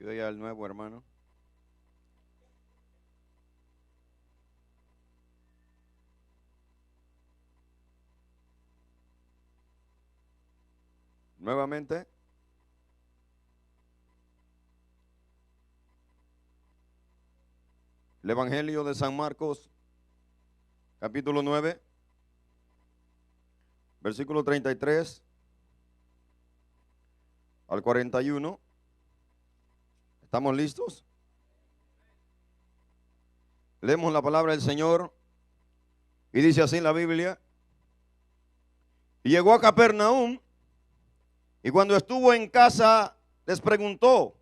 Ayude al nuevo hermano. Nuevamente. El Evangelio de San Marcos, capítulo 9, versículo 33 al 41. ¿Estamos listos? Leemos la palabra del Señor y dice así la Biblia. Y llegó a Capernaum y cuando estuvo en casa les preguntó: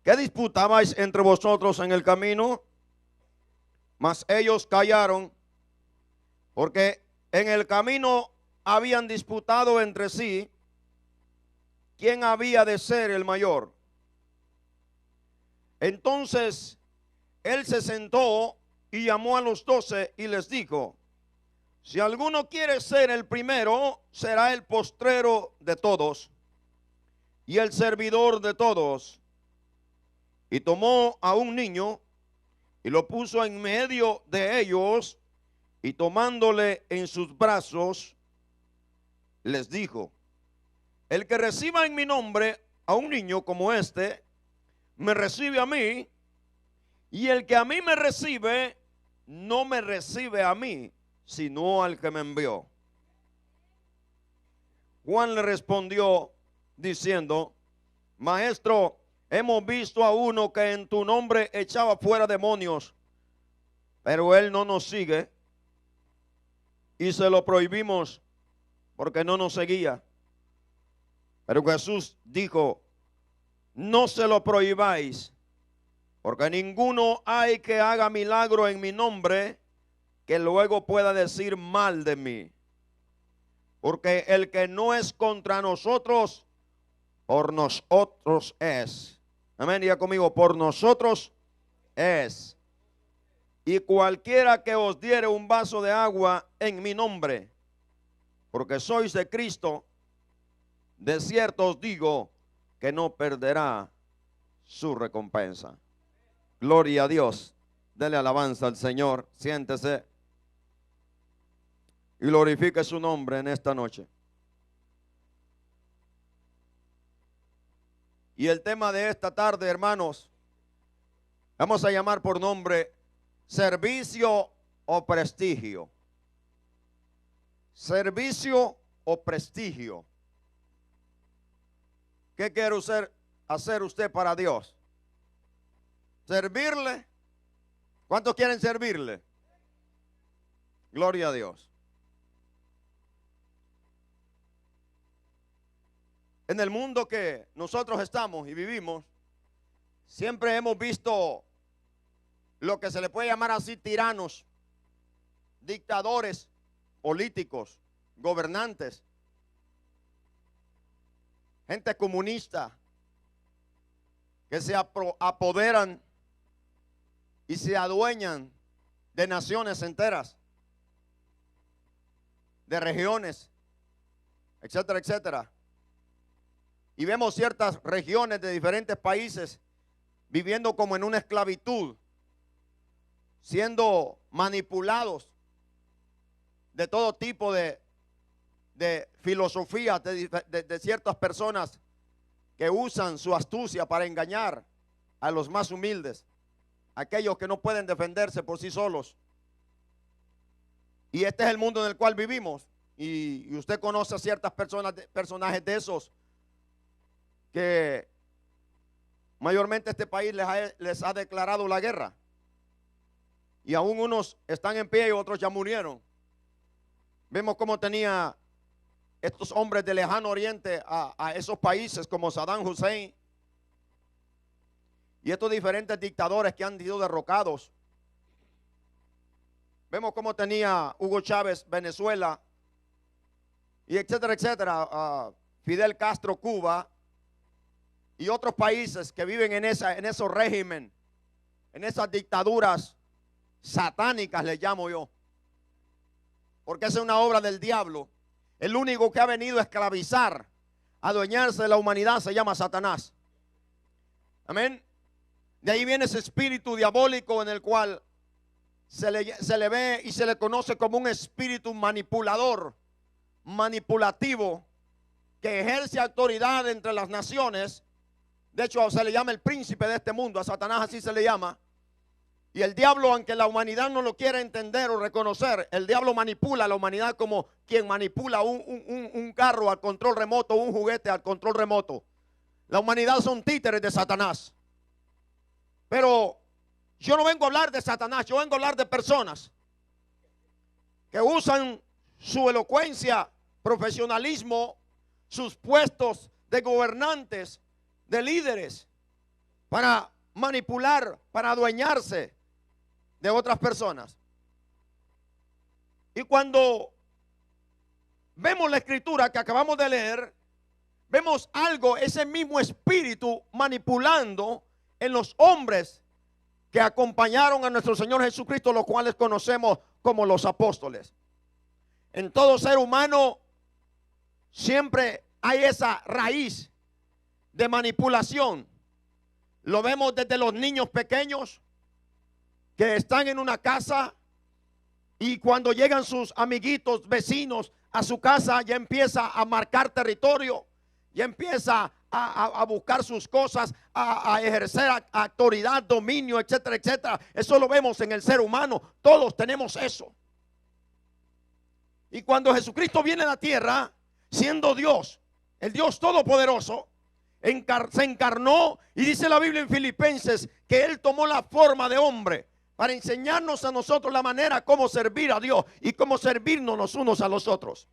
¿qué disputabais entre vosotros en el camino? Mas ellos callaron, porque en el camino habían disputado entre sí quién había de ser el mayor. Entonces él se sentó y llamó a los 12 y les dijo: si alguno quiere ser el primero, será el postrero de todos y el servidor de todos. Y tomó a un niño y lo puso en medio de ellos, y tomándole en sus brazos, les dijo: el que reciba en mi nombre a un niño como este, me recibe a mí, y el que a mí me recibe, no me recibe a mí, sino al que me envió. Juan le respondió diciendo: Maestro, hemos visto a uno que en tu nombre echaba fuera demonios, pero él no nos sigue y se lo prohibimos porque no nos seguía. Pero Jesús dijo: no se lo prohibáis, porque ninguno hay que haga milagro en mi nombre que luego pueda decir mal de mí. Porque el que no es contra nosotros, por nosotros es. Amén, diga conmigo: por nosotros es. Y cualquiera que os diere un vaso de agua en mi nombre, porque sois de Cristo, de cierto os digo que no perderá su recompensa. Gloria a Dios. Dele alabanza al Señor. Siéntese y glorifique su nombre en esta noche. Y el tema de esta tarde, hermanos, vamos a llamar por nombre: servicio o prestigio. Servicio o prestigio. ¿Qué quiere hacer usted para Dios? ¿Servirle? ¿Cuántos quieren servirle? Gloria a Dios. En el mundo que nosotros estamos y vivimos, siempre hemos visto lo que se le puede llamar así tiranos, dictadores, políticos, gobernantes, gente comunista que se apoderan y se adueñan de naciones enteras, de regiones, etcétera, etcétera. Y vemos ciertas regiones de diferentes países viviendo como en una esclavitud, siendo manipulados de todo tipo de filosofía de ciertas personas que usan su astucia para engañar a los más humildes, aquellos que no pueden defenderse por sí solos. Y este es el mundo en el cual vivimos. Y usted conoce a ciertas personajes de esos que mayormente este país les ha declarado la guerra. Y aún unos están en pie y otros ya murieron. Vemos cómo tenía estos hombres del lejano oriente a esos países como Saddam Hussein y estos diferentes dictadores que han sido derrocados. Vemos cómo tenía Hugo Chávez Venezuela y etcétera, etcétera, Fidel Castro Cuba y otros países que viven en esos regímenes, en esas dictaduras satánicas, les llamo yo, porque esa es una obra del diablo. El único que ha venido a esclavizar, a adueñarse de la humanidad, se llama Satanás. Amén. De ahí viene ese espíritu diabólico en el cual se le ve y se le conoce como un espíritu manipulador, manipulativo, que ejerce autoridad entre las naciones. De hecho, se le llama el príncipe de este mundo, a Satanás así se le llama. Y el diablo, aunque la humanidad no lo quiera entender o reconocer, el diablo manipula a la humanidad como quien manipula un carro al control remoto, un juguete al control remoto. La humanidad son títeres de Satanás. Pero yo no vengo a hablar de Satanás, yo vengo a hablar de personas que usan su elocuencia, profesionalismo, sus puestos de gobernantes, de líderes, para manipular, para adueñarse de otras personas. Y cuando vemos la escritura que acabamos de leer, vemos algo, ese mismo espíritu manipulando en los hombres que acompañaron a nuestro Señor Jesucristo, los cuales conocemos como los apóstoles. En todo ser humano siempre hay esa raíz de manipulación. Lo vemos desde los niños pequeños que están en una casa y cuando llegan sus amiguitos, vecinos a su casa, ya empieza a marcar territorio, ya empieza a buscar sus cosas, a ejercer autoridad, dominio, etcétera, etcétera. Eso lo vemos en el ser humano. Todos tenemos eso. Y cuando Jesucristo viene a la tierra, siendo Dios, el Dios todopoderoso, se encarnó, y dice la Biblia en Filipenses que Él tomó la forma de hombre para enseñarnos a nosotros la manera como servir a Dios y cómo servirnos los unos a los otros.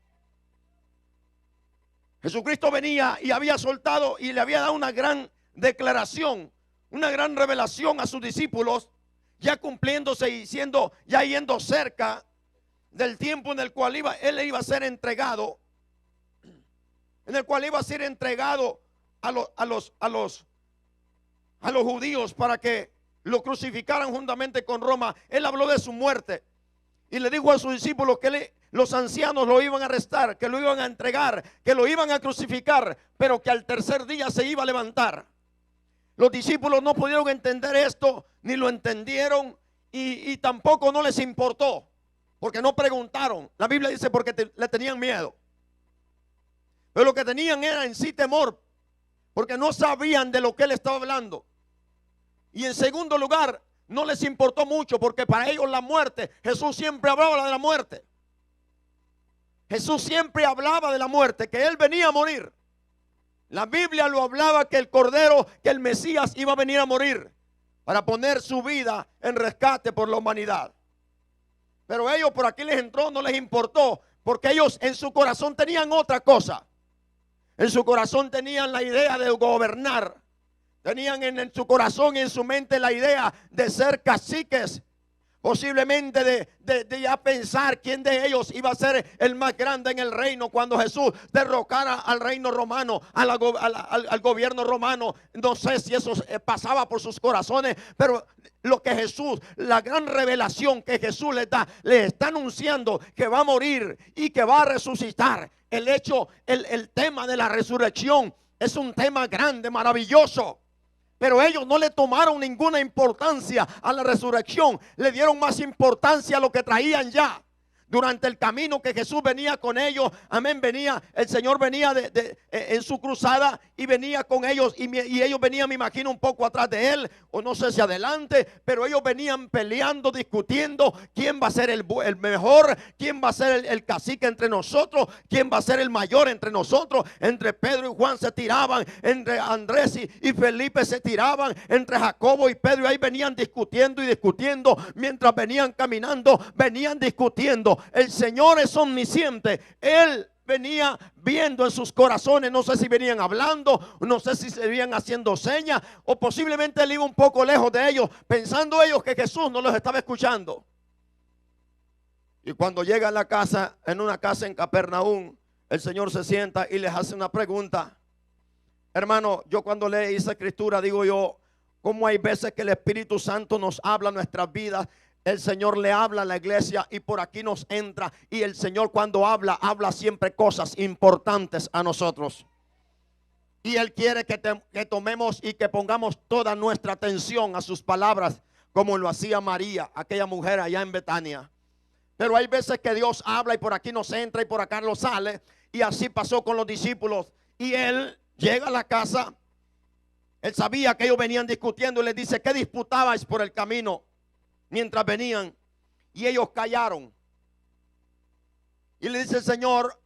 Jesucristo venía y había soltado y le había dado una gran declaración, una gran revelación a sus discípulos, ya cumpliéndose y siendo, ya yendo cerca del tiempo en el cual Él iba a ser entregado, en el cual iba a ser entregado a los judíos para que lo crucificaran juntamente con Roma. Él habló de su muerte y le dijo a sus discípulos que los ancianos lo iban a arrestar, que lo iban a entregar, que lo iban a crucificar, pero que al tercer día se iba a levantar. Los discípulos no pudieron entender esto, ni lo entendieron, y tampoco no les importó, porque no preguntaron. La Biblia dice porque le tenían miedo. Pero lo que tenían era en sí temor, porque no sabían de lo que Él estaba hablando. Y en segundo lugar, no les importó mucho, porque para ellos la muerte, Jesús siempre hablaba de la muerte. Jesús siempre hablaba de la muerte, que Él venía a morir. La Biblia lo hablaba que el Cordero, que el Mesías iba a venir a morir para poner su vida en rescate por la humanidad. Pero ellos por aquí les entró, no les importó, porque ellos en su corazón tenían otra cosa. En su corazón tenían la idea de gobernar. Tenían en su corazón y en su mente la idea de ser caciques. Posiblemente de ya pensar quién de ellos iba a ser el más grande en el reino cuando Jesús derrocara al reino romano, al gobierno romano. No sé si eso pasaba por sus corazones, pero lo que Jesús, la gran revelación que Jesús les da, les está anunciando que va a morir y que va a resucitar. El tema de la resurrección es un tema grande, maravilloso. Pero ellos no le tomaron ninguna importancia a la resurrección. Le dieron más importancia a lo que traían ya. Durante el camino que Jesús venía con ellos, amén, el Señor venía en su cruzada y venía con ellos y ellos venían, me imagino, un poco atrás de Él, o no sé si adelante, pero ellos venían peleando, discutiendo quién va a ser el mejor, quién va a ser el cacique entre nosotros, quién va a ser el mayor entre nosotros. Entre Pedro y Juan se tiraban, entre Andrés y Felipe se tiraban, entre Jacobo y Pedro, ahí venían discutiendo y discutiendo, mientras venían caminando, venían discutiendo. El Señor es omnisciente. Él venía viendo en sus corazones. No sé si venían hablando, no sé si se venían haciendo señas, o posiblemente Él iba un poco lejos de ellos, pensando ellos que Jesús no los estaba escuchando. Y cuando llega a la casa, en una casa en Capernaum, el Señor se sienta y les hace una pregunta. Hermano, yo cuando leí esa escritura digo yo, cómo hay veces que el Espíritu Santo nos habla en nuestras vidas. El Señor le habla a la iglesia y por aquí nos entra. Y el Señor cuando habla, habla siempre cosas importantes a nosotros. Y Él quiere que tomemos y que pongamos toda nuestra atención a sus palabras, como lo hacía María, aquella mujer allá en Betania. Pero hay veces que Dios habla y por aquí nos entra y por acá nos sale. Y así pasó con los discípulos. Y Él llega a la casa. Él sabía que ellos venían discutiendo y les dice: ¿qué disputabais por el camino mientras venían? Y ellos callaron. Y le dice el Señor: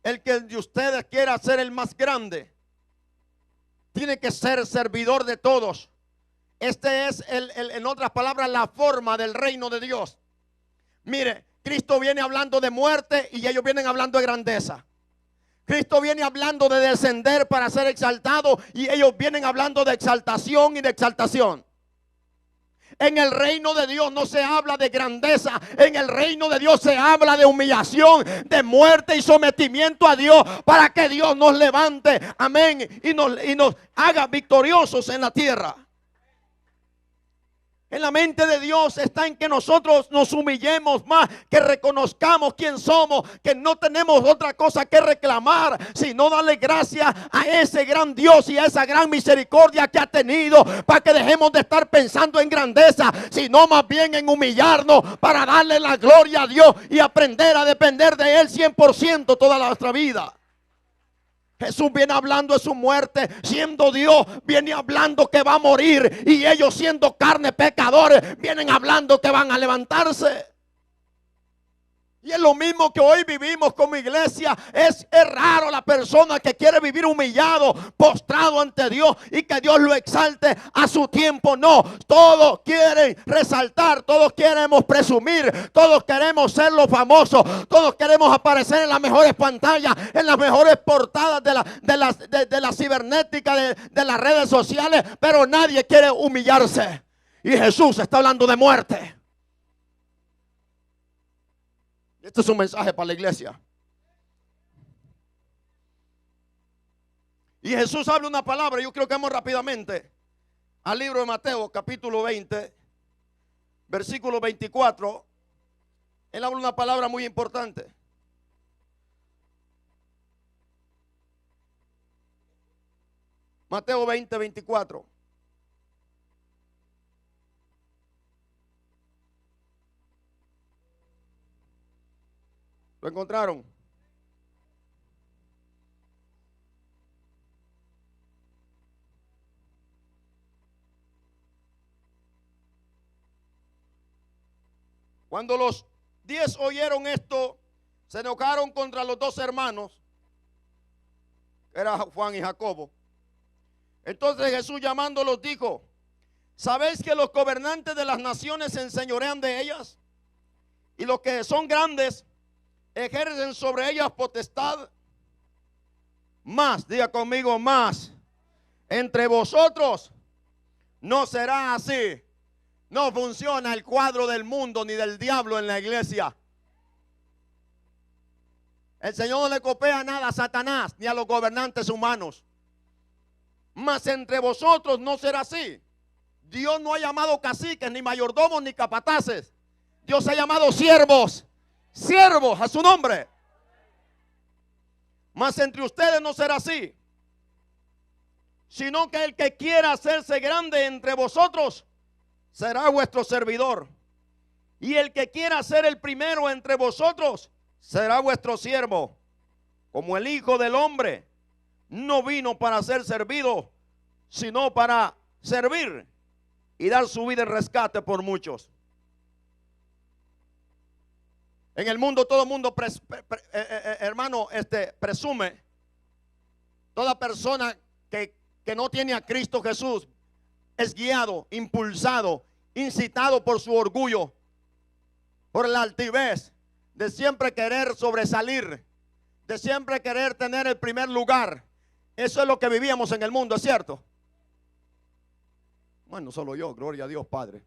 el que de ustedes quiera ser el más grande, tiene que ser servidor de todos. Este es en otras palabras, la forma del reino de Dios. Mire, Cristo viene hablando de muerte y ellos vienen hablando de grandeza. Cristo viene hablando de descender para ser exaltado y ellos vienen hablando de exaltación y de exaltación. En el reino de Dios no se habla de grandeza. En el reino de Dios se habla de humillación, de muerte y sometimiento a Dios, para que Dios nos levante, amén, y nos haga victoriosos en la tierra. En la mente de Dios está en que nosotros nos humillemos más, que reconozcamos quién somos, que no tenemos otra cosa que reclamar, sino darle gracias a ese gran Dios y a esa gran misericordia que ha tenido, para que dejemos de estar pensando en grandeza, sino más bien en humillarnos para darle la gloria a Dios y aprender a depender de Él 100% toda nuestra vida. Jesús viene hablando de su muerte, siendo Dios, viene hablando que va a morir, y ellos siendo carne, pecadores, vienen hablando que van a levantarse. Y es lo mismo que hoy vivimos como iglesia. Es raro la persona que quiere vivir humillado, postrado ante Dios y que Dios lo exalte a su tiempo. No, todos quieren resaltar, todos queremos presumir, todos queremos ser los famosos, todos queremos aparecer en las mejores pantallas, en las mejores portadas de la cibernética, de las redes sociales, pero nadie quiere humillarse. Y Jesús está hablando de muerte. Este es un mensaje para la iglesia. Y Jesús habla una palabra. Yo creo que vamos rápidamente al libro de Mateo, capítulo 20, versículo 24. Él habla una palabra muy importante. Mateo 20, 24. ¿Lo encontraron? Cuando los 10 oyeron esto, se enojaron contra los dos hermanos, que era Juan y Jacobo. Entonces Jesús, llamándolos, dijo: ¿sabéis que los gobernantes de las naciones se enseñorean de ellas? Y los que son grandes ejercen sobre ellas potestad. Más, diga conmigo, más, entre vosotros no será así. No funciona el cuadro del mundo ni del diablo en la iglesia. El Señor no le copia nada a Satanás ni a los gobernantes humanos. Mas entre vosotros no será así. Dios no ha llamado caciques, ni mayordomos, ni capataces. Dios ha llamado siervos. Siervos a su nombre. Mas entre ustedes no será así, sino que el que quiera hacerse grande entre vosotros será vuestro servidor, y el que quiera ser el primero entre vosotros será vuestro siervo. Como el Hijo del Hombre no vino para ser servido, sino para servir y dar su vida en rescate por muchos. En el mundo todo el mundo presume. Toda persona que no tiene a Cristo Jesús es guiado, impulsado, incitado por su orgullo, por la altivez de siempre querer sobresalir, de siempre querer tener el primer lugar. Eso es lo que vivíamos en el mundo, ¿es cierto? Bueno, solo yo, gloria a Dios Padre.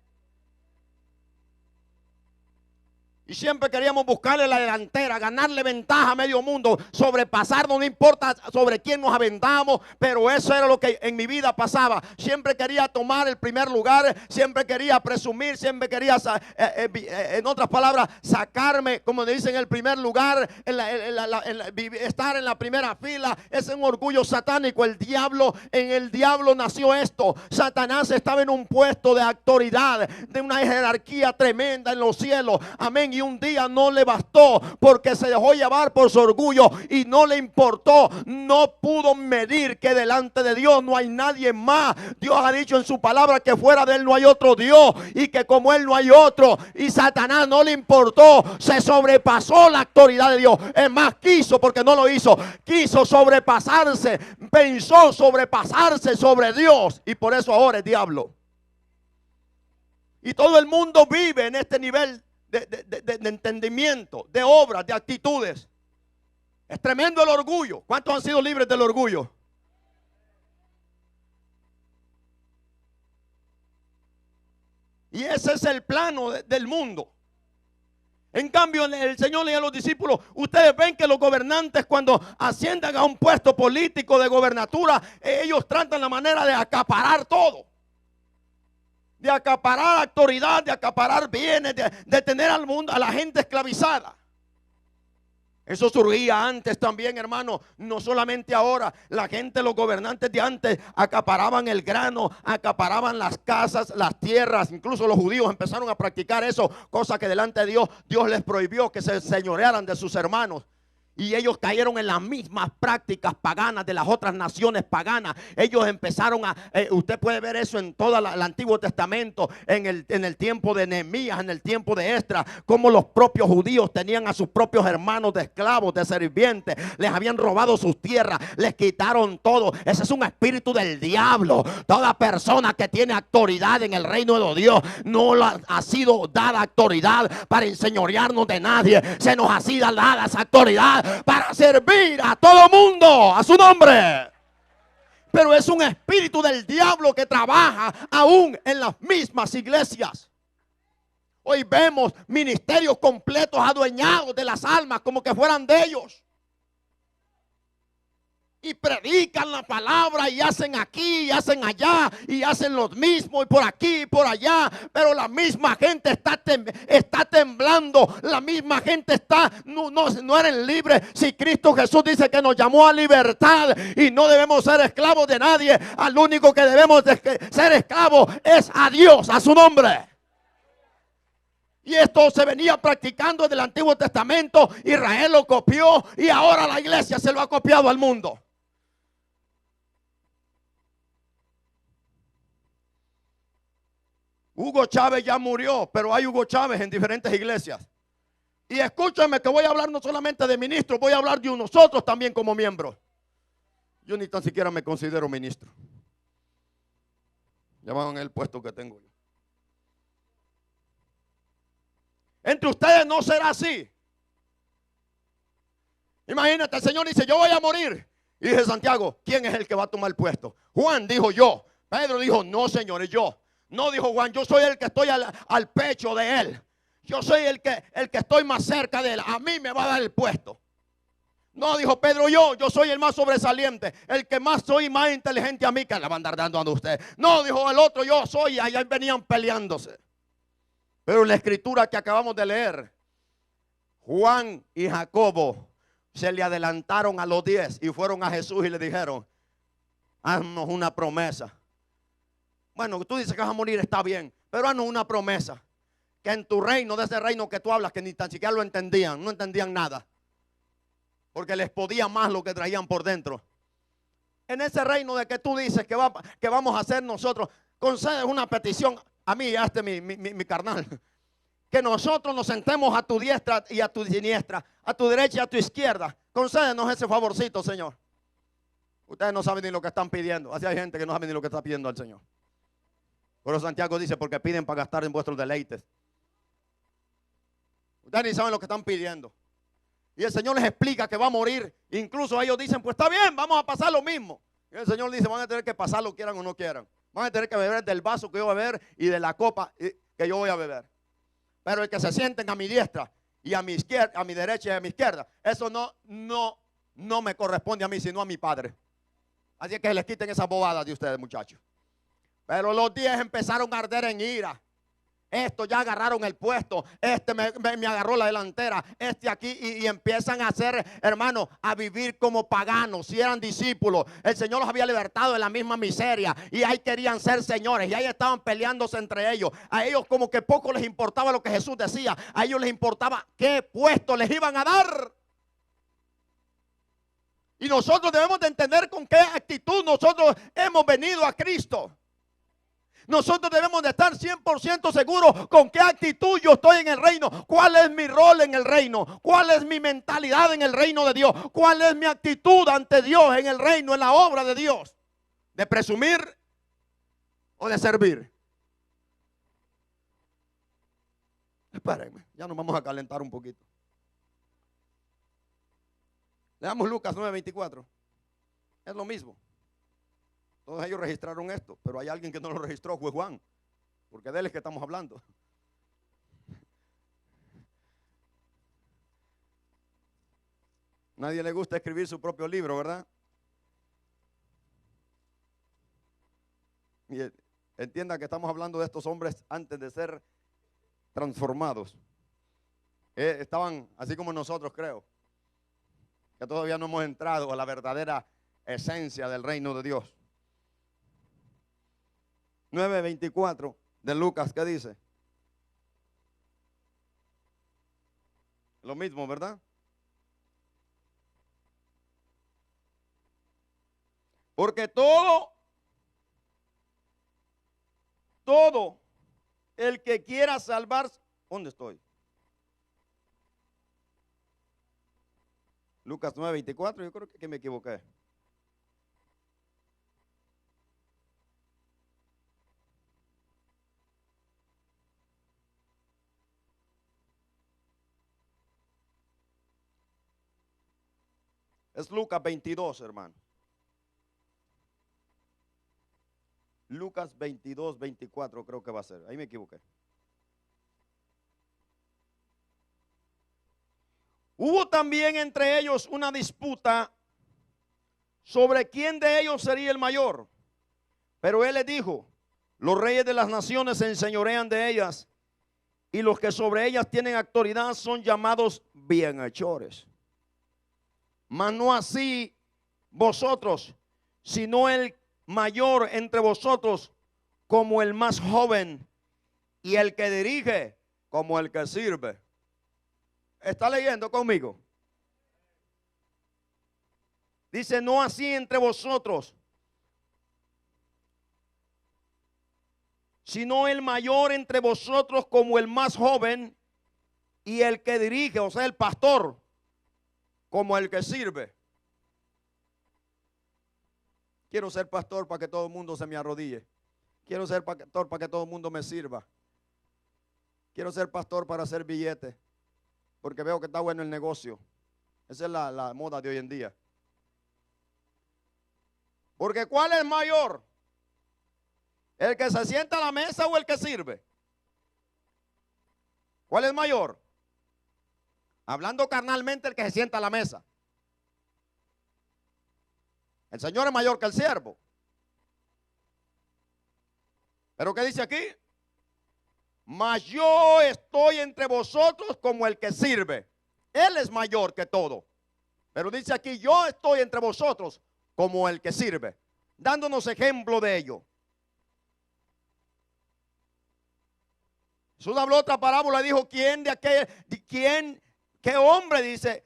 Y siempre queríamos buscarle la delantera, ganarle ventaja a medio mundo, sobrepasarnos, no importa sobre quién nos aventamos, pero eso era lo que en mi vida pasaba. Siempre quería tomar el primer lugar, siempre quería presumir, siempre quería, en otras palabras, sacarme, como dicen, el primer lugar, estar en la primera fila. Es un orgullo satánico. En el diablo nació esto. Satanás estaba en un puesto de autoridad, de una jerarquía tremenda en los cielos. Amén. Y un día no le bastó, porque se dejó llevar por su orgullo y no le importó. No pudo medir que delante de Dios no hay nadie más. Dios ha dicho en su palabra que fuera de él no hay otro Dios, y que como él no hay otro. Y Satanás no le importó, se sobrepasó la autoridad de Dios. Es más, quiso, porque no lo hizo, quiso sobrepasarse, pensó sobrepasarse sobre Dios, y por eso ahora es diablo. Y todo el mundo vive en este nivel de entendimiento, de obras, de actitudes. Es tremendo el orgullo. ¿Cuántos han sido libres del orgullo? Y ese es el plano del mundo. En cambio, el Señor le dice a los discípulos: ustedes ven que los gobernantes, cuando ascienden a un puesto político de gobernatura, ellos tratan la manera de acaparar todo, de acaparar autoridad, de acaparar bienes, de tener al mundo, a la gente esclavizada. Eso surgía antes también, hermano. No solamente ahora. La gente, los gobernantes de antes, acaparaban el grano, acaparaban las casas, las tierras. Incluso los judíos empezaron a practicar eso, cosa que delante de Dios les prohibió, que se señorearan de sus hermanos. Y ellos cayeron en las mismas prácticas paganas de las otras naciones paganas. Ellos empezaron usted puede ver eso en todo el Antiguo Testamento, en el tiempo de Nehemías, en el tiempo de Esdras, como los propios judíos tenían a sus propios hermanos de esclavos, de sirvientes. Les habían robado sus tierras, les quitaron todo. Ese es un espíritu del diablo. Toda persona que tiene autoridad en el reino de Dios no ha sido dada autoridad para enseñorearnos de nadie. Se nos ha sido dada esa autoridad para servir a todo mundo a su nombre. Pero es un espíritu del diablo que trabaja aún en las mismas iglesias. Hoy vemos ministerios completos adueñados de las almas como que fueran de ellos. Y predican la palabra y hacen aquí y hacen allá y hacen lo mismo y por aquí y por allá. Pero la misma gente está temblando. La misma gente no eres libre. Si Cristo Jesús dice que nos llamó a libertad y no debemos ser esclavos de nadie, al único que debemos ser esclavos es a Dios, a su nombre. Y esto se venía practicando desde el Antiguo Testamento. Israel lo copió y ahora la iglesia se lo ha copiado al mundo. Hugo Chávez ya murió, pero hay Hugo Chávez en diferentes iglesias. Y escúchame que voy a hablar no solamente de ministros, voy a hablar de nosotros también como miembros. Yo ni tan siquiera me considero ministro. Llamaban el puesto que tengo yo. Entre ustedes no será así. Imagínate, el Señor dice: yo voy a morir. Y dice Santiago: ¿quién es el que va a tomar el puesto? Juan dijo: yo. Pedro dijo: no, señores, yo. No, dijo Juan: yo soy el que estoy al pecho de él. Yo soy el que estoy más cerca de él. A mí me va a dar el puesto. No, dijo Pedro: yo soy el más sobresaliente, el que más soy más inteligente a mí, que le van a andar dando a usted. No, dijo el otro: yo soy. Y allá venían peleándose. Pero en la escritura que acabamos de leer, Juan y Jacobo se le adelantaron a los 10 y fueron a Jesús y le dijeron: haznos una promesa. Bueno, tú dices que vas a morir, está bien, pero haznos una promesa, que en tu reino, de ese reino que tú hablas, que ni tan siquiera lo entendían, no entendían nada, porque les podía más lo que traían por dentro. En ese reino de que tú dices que vamos a hacer nosotros, concedes una petición a mí y a mi carnal, que nosotros nos sentemos a tu diestra y a tu siniestra, a tu derecha y a tu izquierda. Concédenos ese favorcito, Señor. Ustedes no saben ni lo que están pidiendo. Así hay gente que no sabe ni lo que está pidiendo al Señor. Pero Santiago dice: porque piden para gastar en vuestros deleites. Ustedes ni saben lo que están pidiendo. Y el Señor les explica que va a morir. Incluso ellos dicen: pues está bien, vamos a pasar lo mismo. Y el Señor dice: van a tener que pasarlo, quieran o no quieran. Van a tener que beber del vaso que yo voy a beber y de la copa que yo voy a beber. Pero el que se sienten a mi diestra y a mi izquierda, a mi derecha y a mi izquierda. Eso no me corresponde a mí, sino a mi Padre. Así que les quiten esas bobadas de ustedes, muchachos. Pero los 10 empezaron a arder en ira. Esto ya agarraron el puesto. Este me agarró la delantera. Este aquí. Y empiezan a hacer, hermano, a vivir como paganos. Si eran discípulos, el Señor los había libertado de la misma miseria. Y ahí querían ser señores. Y ahí estaban peleándose entre ellos. A ellos como que poco les importaba lo que Jesús decía. A ellos les importaba qué puesto les iban a dar. Y nosotros debemos de entender con qué actitud nosotros hemos venido a Cristo. Nosotros debemos de estar 100% seguros con qué actitud yo estoy en el reino. ¿Cuál es mi rol en el reino? ¿Cuál es mi mentalidad en el reino de Dios? ¿Cuál es mi actitud ante Dios en el reino, en la obra de Dios? ¿De presumir o de servir? Espérenme, ya nos vamos a calentar un poquito. Leamos Lucas 9:24. Es lo mismo. Todos ellos registraron esto, pero hay alguien que no lo registró, fue Juan, porque de él es que estamos hablando. Nadie le gusta escribir su propio libro, ¿verdad? Y entienda que estamos hablando de estos hombres antes de ser transformados. Estaban así como nosotros, creo, que todavía no hemos entrado a la verdadera esencia del reino de Dios. 9:24 de Lucas, ¿qué dice? Lo mismo, ¿verdad? Porque todo el que quiera salvarse, ¿dónde estoy? Lucas 9:24, yo creo que me equivoqué. Es Lucas 22, hermano. Lucas 22:24 creo que va a ser. Ahí me equivoqué. Hubo también entre ellos una disputa sobre quién de ellos sería el mayor. Pero él les dijo: los reyes de las naciones se enseñorean de ellas, y los que sobre ellas tienen autoridad son llamados bienhechores. Mas no así vosotros, sino el mayor entre vosotros como el más joven, y el que dirige como el que sirve. ¿Está leyendo conmigo? Dice: no así entre vosotros, sino el mayor entre vosotros como el más joven, y el que dirige, o sea, el pastor, como el que sirve. Quiero ser pastor para que todo el mundo se me arrodille. Quiero ser pastor para que todo el mundo me sirva. Quiero ser pastor para hacer billetes, porque veo que está bueno el negocio. Esa es la moda de hoy en día. Porque ¿cuál es mayor? ¿El que se sienta a la mesa o el que sirve? ¿Cuál es mayor? Hablando carnalmente, el que se sienta a la mesa. El Señor es mayor que el siervo. ¿Pero qué dice aquí? Mas yo estoy entre vosotros como el que sirve. Él es mayor que todo. Pero dice aquí: yo estoy entre vosotros como el que sirve, dándonos ejemplo de ello. Jesús habló otra parábola y dijo: ¿qué hombre dice?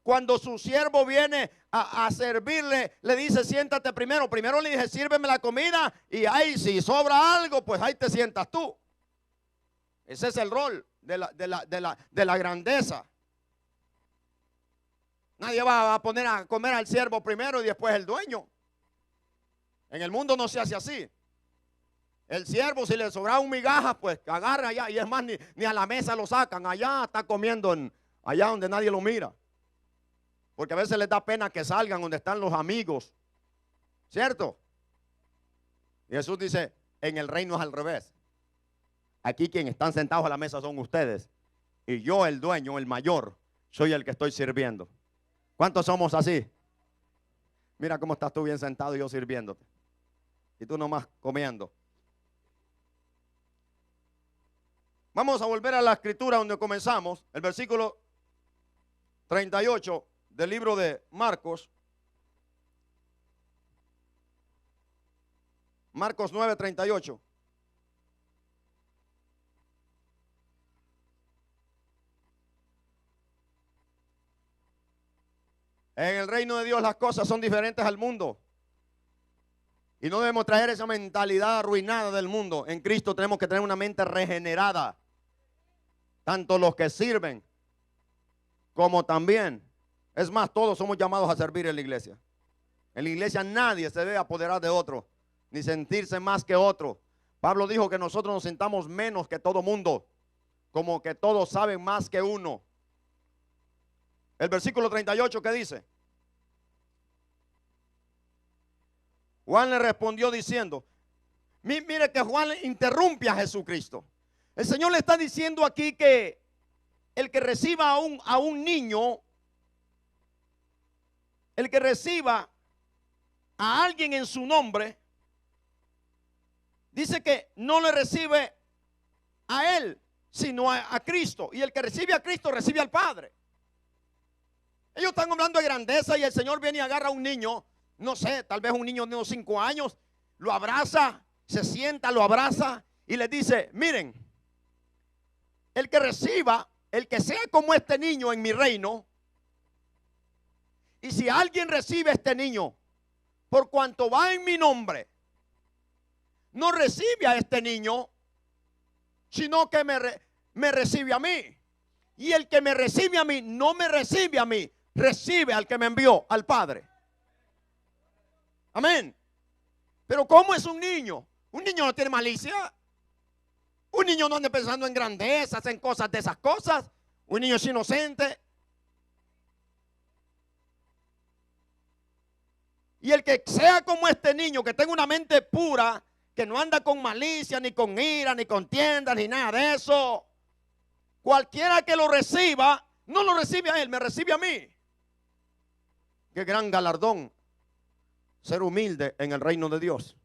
Cuando su siervo viene a servirle, le dice: siéntate primero. Primero le dije: sírveme la comida, y ahí si sobra algo, pues ahí te sientas tú. Ese es el rol de la grandeza. Nadie va a poner a comer al siervo primero y después el dueño. En el mundo no se hace así. El siervo, si le sobra un migaja, pues agarra allá, y es más, ni a la mesa lo sacan. Allá está comiendo, allá donde nadie lo mira. Porque a veces les da pena que salgan donde están los amigos, ¿cierto? Y Jesús dice: en el reino es al revés. Aquí quienes están sentados a la mesa son ustedes. y yo, el dueño, el mayor, soy el que estoy sirviendo. ¿Cuántos somos así? Mira cómo estás tú bien sentado y yo sirviéndote. Y tú nomás comiendo. Vamos a volver a la escritura donde comenzamos. El versículo 38 del libro de Marcos. Marcos 9:38. En el reino de Dios las cosas son diferentes al mundo. Y no debemos traer esa mentalidad arruinada del mundo. En Cristo tenemos que tener una mente regenerada. Tanto los que sirven como también. Es más, todos somos llamados a servir en la iglesia. En la iglesia nadie se debe apoderar de otro, ni sentirse más que otro. Pablo dijo que nosotros nos sintamos menos que todo mundo, como que todos saben más que uno. El versículo 38, ¿qué dice? Juan le respondió diciendo, mire que Juan interrumpe a Jesucristo. El Señor le está diciendo aquí que el que reciba a un niño, el que reciba a alguien en su nombre, dice que no le recibe a él, sino a Cristo. Y el que recibe a Cristo recibe al Padre. Ellos están hablando de grandeza y el Señor viene y agarra a un niño, no sé, tal vez un niño de unos 5 años, lo abraza, se sienta, lo abraza y le dice, miren, el que reciba, el que sea como este niño en mi reino, y si alguien recibe a este niño, por cuanto va en mi nombre, no recibe a este niño, sino que me recibe a mí. Y el que me recibe a mí, no me recibe a mí, recibe al que me envió, al Padre. Amén. Pero ¿cómo es un niño? Un niño no tiene malicia. Un niño no anda pensando en grandezas, en cosas de esas cosas. Un niño es inocente. Y el que sea como este niño, que tenga una mente pura, que no anda con malicia, ni con ira, ni contienda, ni nada de eso, cualquiera que lo reciba, no lo recibe a él, me recibe a mí. Qué gran galardón ser humilde en el reino de Dios.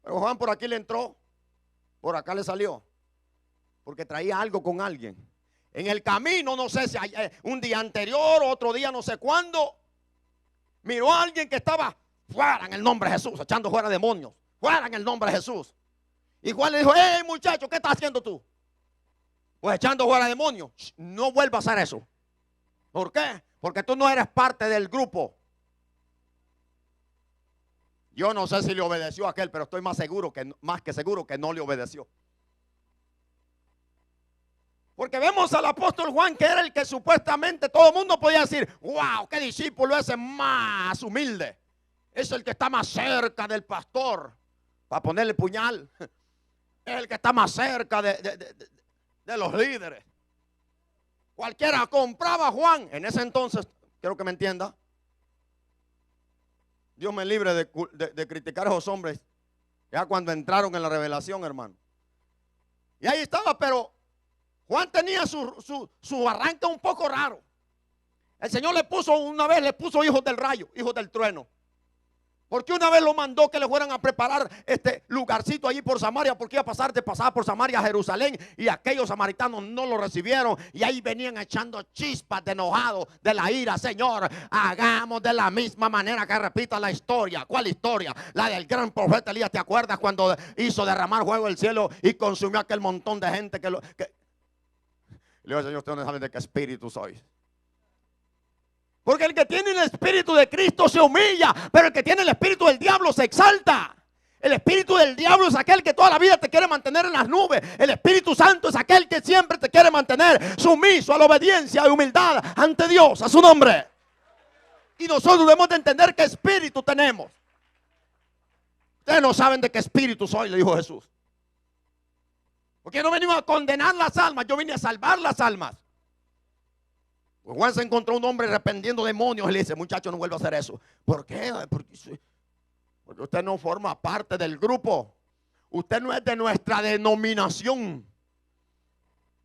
Pero Juan por aquí le entró, por acá le salió, porque traía algo con alguien. En el camino, no sé si un día anterior, otro día, no sé cuándo, miró a alguien que estaba fuera en el nombre de Jesús, echando fuera demonios, fuera en el nombre de Jesús. Y Juan le dijo, hey muchacho, ¿qué estás haciendo tú? Pues echando fuera demonios. No vuelvas a hacer eso. ¿Por qué? Porque tú no eres parte del grupo. Yo no sé si le obedeció a aquel, pero estoy más que seguro que no le obedeció. Porque vemos al apóstol Juan, que era el que supuestamente todo el mundo podía decir, wow, qué discípulo ese más humilde. Es el que está más cerca del pastor, para ponerle puñal. Es el que está más cerca de los líderes. Cualquiera compraba a Juan. En ese entonces, quiero que me entienda, Dios me libre de criticar a esos hombres, ya cuando entraron en la revelación, hermano. Y ahí estaba, pero Juan tenía su arranque un poco raro. El Señor una vez le puso hijos del rayo, hijos del trueno. Porque una vez lo mandó que le fueran a preparar este lugarcito allí por Samaria, porque iba a pasar por Samaria a Jerusalén, y aquellos samaritanos no lo recibieron, y ahí venían echando chispas de enojado, de la ira. Señor, hagamos de la misma manera, que repita la historia. ¿Cuál historia? La del gran profeta Elías. ¿Te acuerdas cuando hizo derramar fuego del cielo y consumió aquel montón de gente que le digo, Señor, ustedes no saben de qué espíritu soy. Porque el que tiene el espíritu de Cristo se humilla, pero el que tiene el espíritu del diablo se exalta. El espíritu del diablo es aquel que toda la vida te quiere mantener en las nubes. El Espíritu Santo es aquel que siempre te quiere mantener sumiso a la obediencia y humildad ante Dios, a su nombre. Y nosotros debemos de entender qué espíritu tenemos. Ustedes no saben de qué espíritu soy, le dijo Jesús. Porque yo no venimos a condenar las almas, yo vine a salvar las almas. Pues Juan se encontró un hombre reprendiendo demonios y le dice, muchacho, no vuelva a hacer eso. ¿Por qué? Porque usted no forma parte del grupo. Usted no es de nuestra denominación.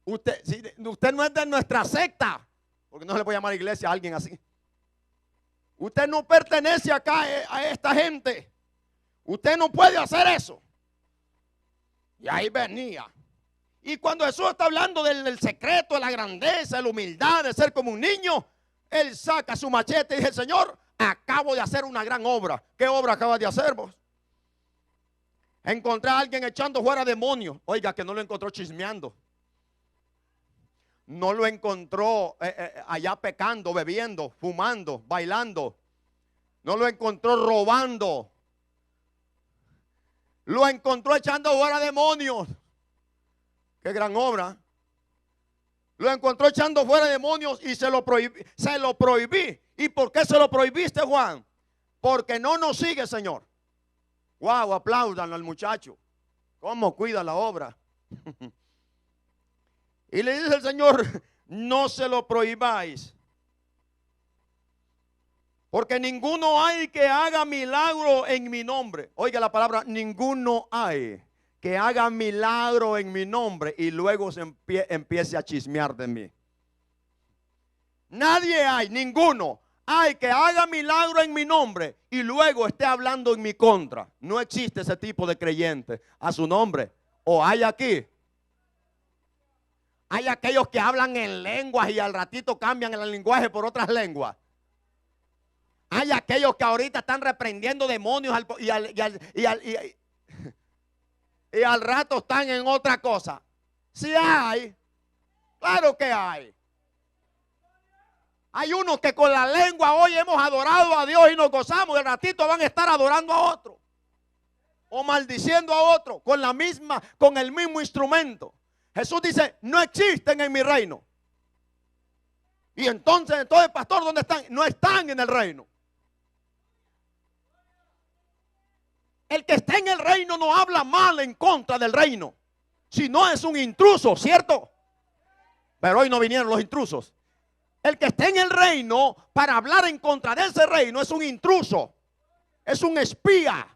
Usted no es de nuestra secta, porque no se le puede llamar iglesia a alguien así. Usted no pertenece acá a esta gente. Usted no puede hacer eso. Y ahí venía. Y cuando Jesús está hablando del secreto, de la grandeza, de la humildad, de ser como un niño, él saca su machete y dice: Señor, acabo de hacer una gran obra. ¿Qué obra acabas de hacer vos? Encontré a alguien echando fuera demonios. Oiga, que no lo encontró chismeando. No lo encontró allá pecando, bebiendo, fumando, bailando. No lo encontró robando. Lo encontró echando fuera demonios. Qué gran obra. Lo encontró echando fuera demonios y se lo prohibí. ¿Y por qué se lo prohibiste, Juan? Porque no nos sigue, Señor. Wow, aplaudan al muchacho. ¿Cómo cuida la obra? Y le dice el Señor: no se lo prohibáis, porque ninguno hay que haga milagro en mi nombre. Oiga la palabra: ninguno hay que haga milagro en mi nombre y luego se empiece a chismear de mí. Nadie hay, ninguno hay que haga milagro en mi nombre y luego esté hablando en mi contra. No existe ese tipo de creyente a su nombre. O hay aquí. Hay aquellos que hablan en lenguas y al ratito cambian el lenguaje por otras lenguas. Hay aquellos que ahorita están reprendiendo demonios y al rato están en otra cosa. Sí hay. Claro que hay. Hay unos que con la lengua hoy hemos adorado a Dios y nos gozamos, y al ratito van a estar adorando a otro o maldiciendo a otro con el mismo instrumento. Jesús dice: no existen en mi reino. Y entonces, pastor, ¿dónde están? No están en el reino. El que está en el reino no habla mal en contra del reino, sino es un intruso, ¿cierto? Pero hoy no vinieron los intrusos. El que está en el reino para hablar en contra de ese reino es un intruso, es un espía.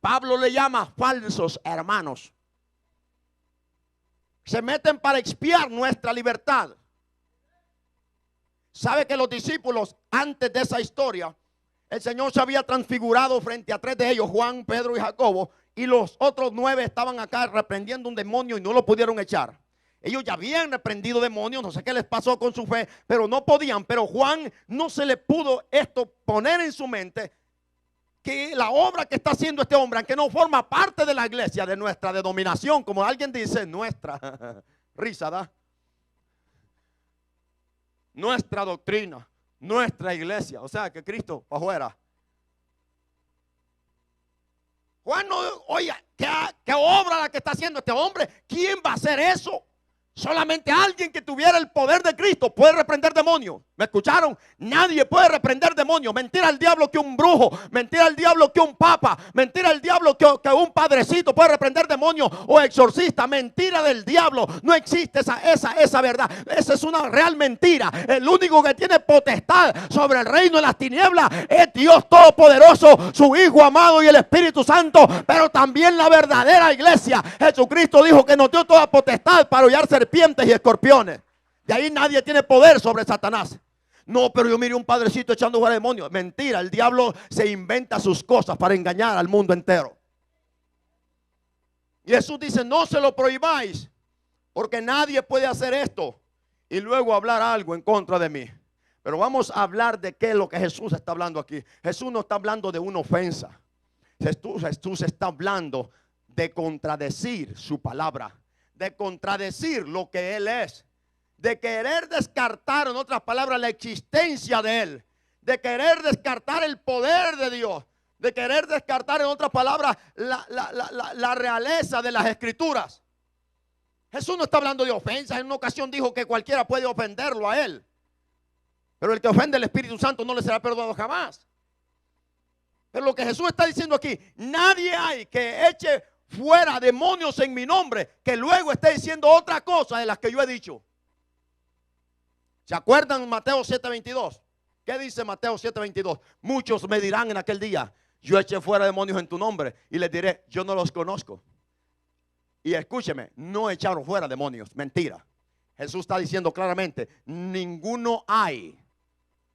Pablo le llama falsos hermanos. Se meten para expiar nuestra libertad. ¿Sabe que los discípulos, antes de esa historia, el Señor se había transfigurado frente a 3 de ellos, Juan, Pedro y Jacobo, y los otros 9 estaban acá reprendiendo un demonio y no lo pudieron echar? Ellos ya habían reprendido demonios, no sé qué les pasó con su fe, pero no podían. Pero Juan no se le pudo esto poner en su mente, que la obra que está haciendo este hombre, aunque no forma parte de la iglesia, de nuestra denominación, como alguien dice, nuestra, risa da, nuestra doctrina, nuestra iglesia, o sea que Cristo para afuera. Juan no, oye, ¿qué obra la que está haciendo este hombre? ¿Quién va a hacer eso? Solamente alguien que tuviera el poder de Cristo puede reprender demonios. ¿Me escucharon? Nadie puede reprender demonios. Mentira al diablo que un brujo, mentira al diablo que un papa, mentira al diablo que un padrecito puede reprender demonios o exorcista. Mentira del diablo. No existe esa verdad. Esa es una real mentira. El único que tiene potestad sobre el reino de las tinieblas es Dios Todopoderoso, su Hijo amado y el Espíritu Santo. Pero también la verdadera iglesia. Jesucristo dijo que nos dio toda potestad para hollar serpientes y escorpiones. De ahí nadie tiene poder sobre Satanás. No, pero yo miré un padrecito echando fuera demonios. Mentira, el diablo se inventa sus cosas para engañar al mundo entero. Y Jesús dice: no se lo prohibáis, porque nadie puede hacer esto y luego hablar algo en contra de mí. Pero vamos a hablar de qué es lo que Jesús está hablando aquí. Jesús no está hablando de una ofensa. Jesús está hablando de contradecir su palabra, de contradecir lo que Él es, de querer descartar, en otras palabras, la existencia de Él, de querer descartar el poder de Dios, de querer descartar, en otras palabras, la realeza de las Escrituras. Jesús no está hablando de ofensas. En una ocasión dijo que cualquiera puede ofenderlo a Él, pero el que ofende al Espíritu Santo no le será perdonado jamás. Pero lo que Jesús está diciendo aquí: nadie hay que eche fuera demonios en mi nombre que luego esté diciendo otra cosa de las que yo he dicho. ¿Se acuerdan Mateo 7:22? ¿Qué dice Mateo 7:22? Muchos me dirán en aquel día: yo eché fuera demonios en tu nombre, y les diré: yo no los conozco. Y escúcheme, no echaron fuera demonios, mentira. Jesús está diciendo claramente, ninguno hay.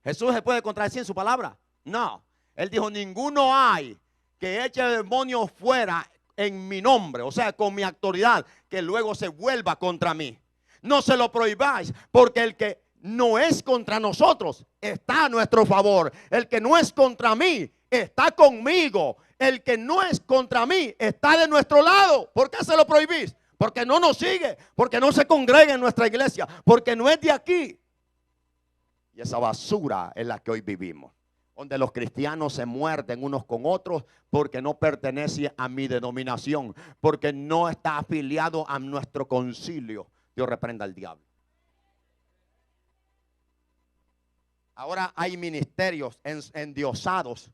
¿Jesús se puede contradecir en su palabra? No. Él dijo, ninguno hay que eche demonios fuera en mi nombre, o sea, con mi autoridad, que luego se vuelva contra mí. No se lo prohibáis, porque el que no es contra nosotros está a nuestro favor. El que no es contra mí está conmigo. El que no es contra mí está de nuestro lado. ¿Por qué se lo prohibís? Porque no nos sigue, porque no se congrega en nuestra iglesia, porque no es de aquí. Y esa basura es la que hoy vivimos, donde los cristianos se muerden unos con otros porque no pertenece a mi denominación, porque no está afiliado a nuestro concilio. Dios reprenda al diablo. Ahora hay ministerios endiosados.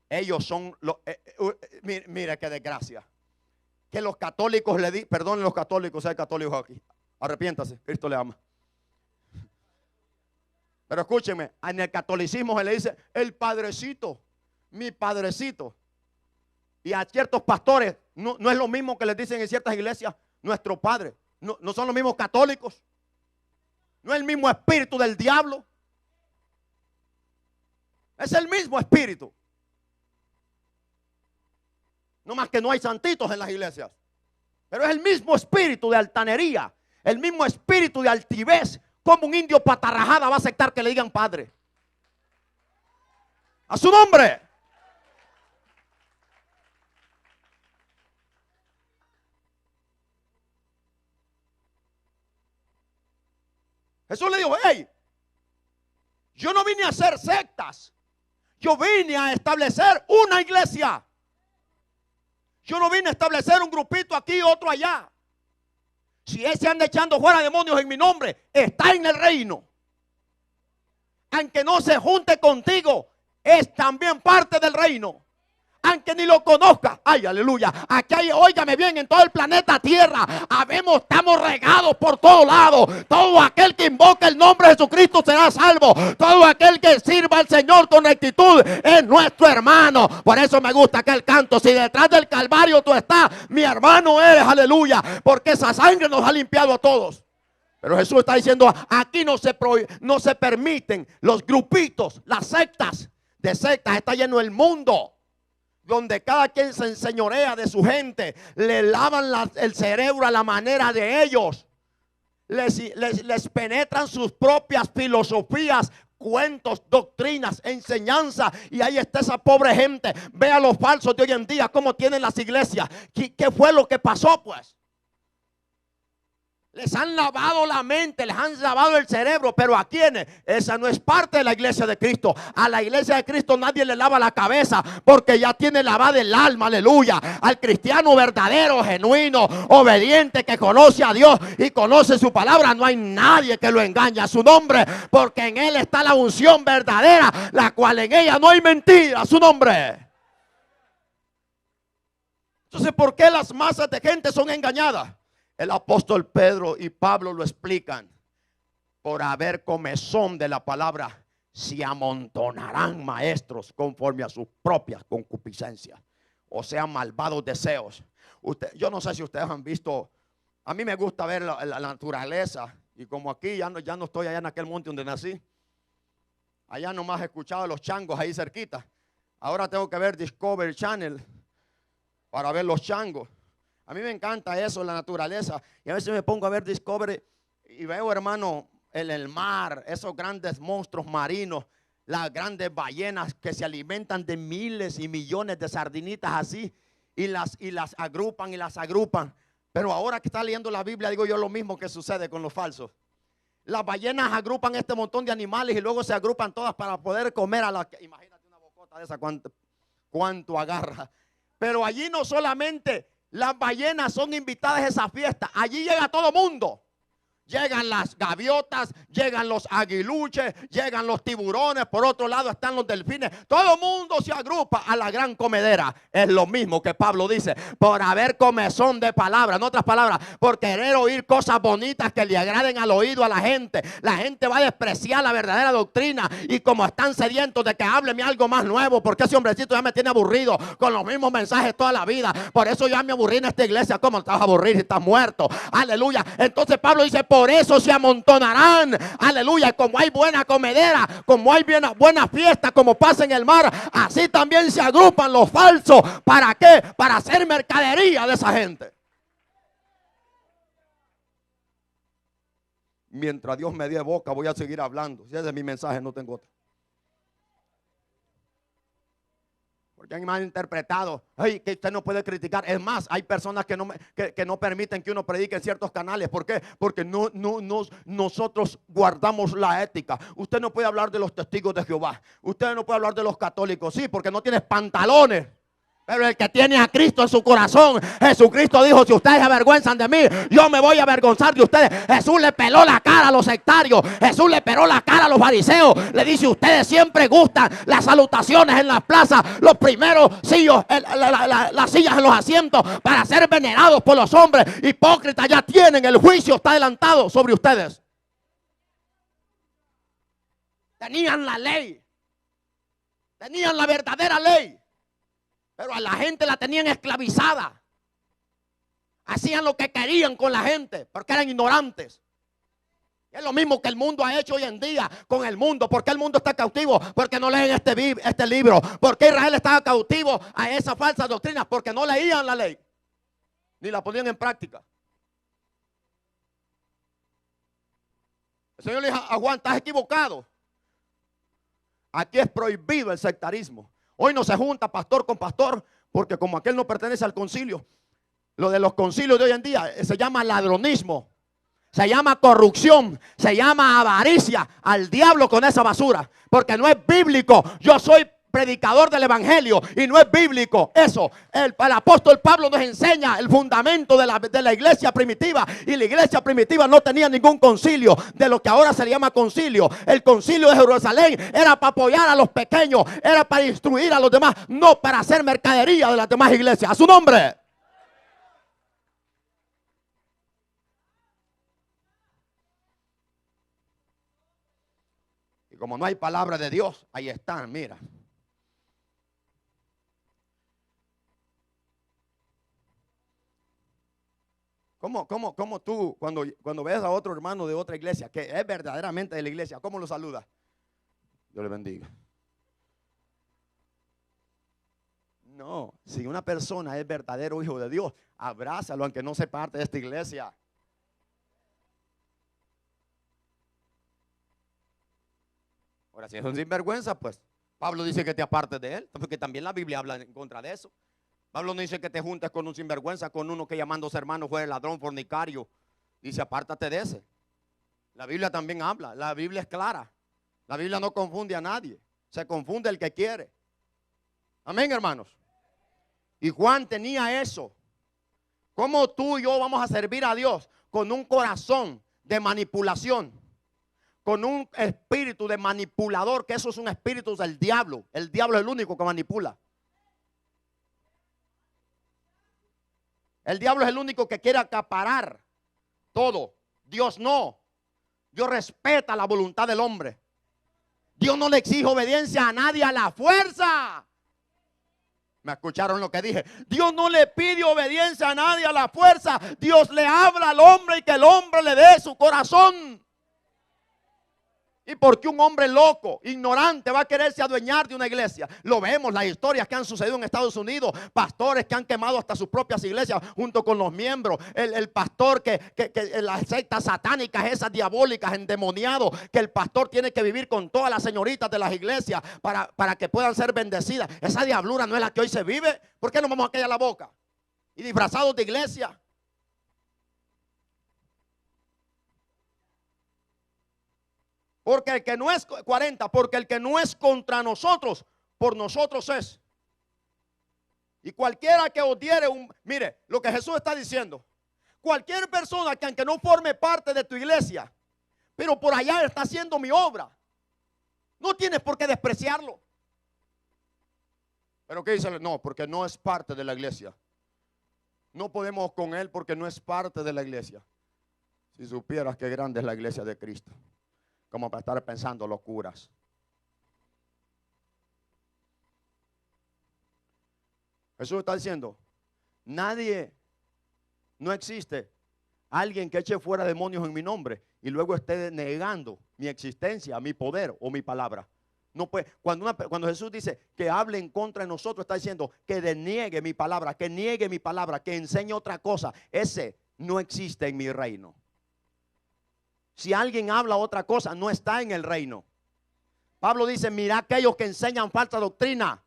Ellos son mire qué desgracia. Que los católicos le di, perdonen los católicos, hay católicos aquí. Arrepiéntase, Cristo le ama. Pero escúcheme, en el catolicismo se le dice el padrecito, mi padrecito. Y a ciertos pastores no es lo mismo que les dicen en ciertas iglesias, nuestro padre. No son los mismos católicos. No es el mismo espíritu del diablo. Es el mismo espíritu. No más que no hay santitos en las iglesias. Pero es el mismo espíritu de altanería, el mismo espíritu de altivez. Como un indio patarrajada va a aceptar que le digan padre? A su nombre. Jesús le dijo, hey, yo no vine a hacer sectas. Yo vine a establecer una iglesia. Yo no vine a establecer un grupito aquí y otro allá. Si ese anda echando fuera demonios en mi nombre, está en el reino. Aunque no se junte contigo, es también parte del reino. Aunque ni lo conozca, ay, aleluya. Aquí hay, óigame bien, en todo el planeta Tierra, estamos regados por todos lados. Todo aquel que invoca el nombre de Jesucristo será salvo. Todo aquel que sirva al Señor con rectitud es nuestro hermano. Por eso me gusta aquel canto. Si detrás del Calvario tú estás, mi hermano eres, aleluya. Porque esa sangre nos ha limpiado a todos. Pero Jesús está diciendo, aquí no se permiten los grupitos, las sectas. De sectas está lleno el mundo, donde cada quien se enseñorea de su gente, le lavan el cerebro a la manera de ellos, les penetran sus propias filosofías, cuentos, doctrinas, enseñanza, y ahí está esa pobre gente. Vea los falsos de hoy en día, cómo tienen las iglesias. ¿Qué fue lo que pasó pues? Les han lavado la mente, les han lavado el cerebro. ¿Pero a quiénes? Esa no es parte de la iglesia de Cristo. A la iglesia de Cristo nadie le lava la cabeza, porque ya tiene lavada el alma, aleluya. Al cristiano verdadero, genuino, obediente, que conoce a Dios y conoce su palabra, no hay nadie que lo engañe a su nombre, porque en él está la unción verdadera, la cual en ella no hay mentira, a su nombre. Entonces, ¿por qué las masas de gente son engañadas? El apóstol Pedro y Pablo lo explican. Por haber comezón de la palabra, se amontonarán maestros conforme a sus propias concupiscencias, o sea, malvados deseos. Yo no sé si ustedes han visto, a mí me gusta ver la naturaleza. Y como aquí ya no estoy allá en aquel monte donde nací, allá nomás he escuchado a los changos ahí cerquita. Ahora tengo que ver Discovery Channel para ver los changos. A mí me encanta eso, la naturaleza. Y a veces me pongo a ver Discovery y veo, hermano, en el mar, esos grandes monstruos marinos, las grandes ballenas que se alimentan de miles y millones de sardinitas así, y las agrupan y las agrupan. Pero ahora que está leyendo la Biblia, digo yo lo mismo que sucede con los falsos. Las ballenas agrupan este montón de animales y luego se agrupan todas para poder comer a la... Imagínate una bocota de esa, cuánto agarra. Pero allí no solamente las ballenas son invitadas a esa fiesta, allí llega todo mundo. llegan las gaviotas, llegan los aguiluches, llegan los tiburones, por otro lado están los delfines. Todo el mundo se agrupa a la gran comedera. Es lo mismo que Pablo dice, por haber comezón de palabras, en otras palabras, por querer oír cosas bonitas que le agraden al oído a la gente. La gente va a despreciar la verdadera doctrina, y como están sedientos de que hábleme algo más nuevo, porque ese hombrecito ya me tiene aburrido con los mismos mensajes toda la vida. Por eso ya me aburrí en esta iglesia. ¿Cómo te vas a aburrir si estás muerto? Aleluya. Entonces Pablo dice, por eso se amontonarán. Aleluya. Y como hay buena comedera, como hay buena fiesta, como pasa en el mar, así también se agrupan los falsos. ¿Para qué? Para hacer mercadería de esa gente. Mientras Dios me dé boca, voy a seguir hablando. Si ese es mi mensaje, no tengo otro. Porque hay malinterpretado. Ay, que usted no puede criticar. Es más, hay personas que no permiten que uno predique en ciertos canales. ¿Por qué? Porque nosotros guardamos la ética. Usted no puede hablar de los testigos de Jehová. Usted no puede hablar de los católicos. Sí, porque no tienes pantalones. Pero el que tiene a Cristo en su corazón, Jesucristo dijo, si ustedes se avergüenzan de mí, yo me voy a avergonzar de ustedes. Jesús le peló la cara a los sectarios. Jesús le peló la cara a los fariseos. Le dice, ustedes siempre gustan las salutaciones en las plazas, los primeros sillos, las sillas en los asientos, para ser venerados por los hombres. Hipócritas, ya tienen, el juicio está adelantado sobre ustedes. Tenían la ley, tenían la verdadera ley, pero a la gente la tenían esclavizada. Hacían lo que querían con la gente porque eran ignorantes. Es lo mismo que el mundo ha hecho hoy en día con el mundo. ¿Por qué el mundo está cautivo? Porque no leen este libro. ¿Por qué Israel estaba cautivo a esa falsa doctrina? Porque no leían la ley ni la ponían en práctica. El Señor le dijo a Juan, estás equivocado. Aquí es prohibido el sectarismo. Hoy no se junta pastor con pastor, porque como aquel no pertenece al concilio, lo de los concilios de hoy en día se llama ladronismo, se llama corrupción, se llama avaricia. Al diablo con esa basura, porque no es bíblico. Yo soy predicador del evangelio y no es bíblico eso. El apóstol Pablo nos enseña el fundamento de la iglesia primitiva, y la iglesia primitiva no tenía ningún concilio de lo que ahora se le llama concilio. El concilio de Jerusalén era para apoyar a los pequeños, era para instruir a los demás, no para hacer mercadería de las demás iglesias. A su nombre. Y como no hay palabra de Dios, ahí están, mira. ¿Cómo tú, cuando ves a otro hermano de otra iglesia, que es verdaderamente de la iglesia, cómo lo saludas? Dios le bendiga. No, si una persona es verdadero hijo de Dios, abrázalo aunque no sea parte de esta iglesia. Ahora, si es un sinvergüenza, pues Pablo dice que te apartes de él, porque también la Biblia habla en contra de eso. Pablo no dice que te juntes con un sinvergüenza, con uno que llamándose hermano fue ladrón, fornicario. Dice, apártate de ese. La Biblia también habla, la Biblia es clara. La Biblia no confunde a nadie, se confunde el que quiere. Amén, hermanos. Y Juan tenía eso. ¿Cómo tú y yo vamos a servir a Dios con un corazón de manipulación? Con un espíritu de manipulador, que eso es un espíritu del diablo. El diablo es el único que manipula. El diablo es el único que quiere acaparar todo. Dios no. Dios respeta la voluntad del hombre. Dios no le exige obediencia a nadie a la fuerza. ¿Me escucharon lo que dije? Dios no le pide obediencia a nadie a la fuerza. Dios le habla al hombre y que el hombre le dé su corazón. ¿Y por qué un hombre loco, ignorante, va a quererse adueñar de una iglesia? Lo vemos, las historias que han sucedido en Estados Unidos. Pastores que han quemado hasta sus propias iglesias junto con los miembros. El pastor que las sectas satánicas, esas diabólicas, endemoniados, que el pastor tiene que vivir con todas las señoritas de las iglesias para que puedan ser bendecidas. Esa diablura no es la que hoy se vive. ¿Por qué no vamos a callar la boca? Y disfrazados de iglesia. Porque el que no es 40, porque el que no es contra nosotros, por nosotros es. Y cualquiera que os diere mire, lo que Jesús está diciendo, cualquier persona que aunque no forme parte de tu iglesia, pero por allá está haciendo mi obra, no tienes por qué despreciarlo. Pero ¿qué dice? No, porque no es parte de la iglesia. No podemos con él porque no es parte de la iglesia. Si supieras qué grande es la iglesia de Cristo, como para estar pensando locuras. Jesús está diciendo, no existe alguien que eche fuera demonios en mi nombre y luego esté negando mi existencia, mi poder o mi palabra. No puede. Cuando Jesús dice que hable en contra de nosotros, está diciendo que deniegue mi palabra, que niegue mi palabra, que enseñe otra cosa. Ese no existe en mi reino. Si alguien habla otra cosa, no está en el reino. Pablo dice, mira aquellos que enseñan falsa doctrina.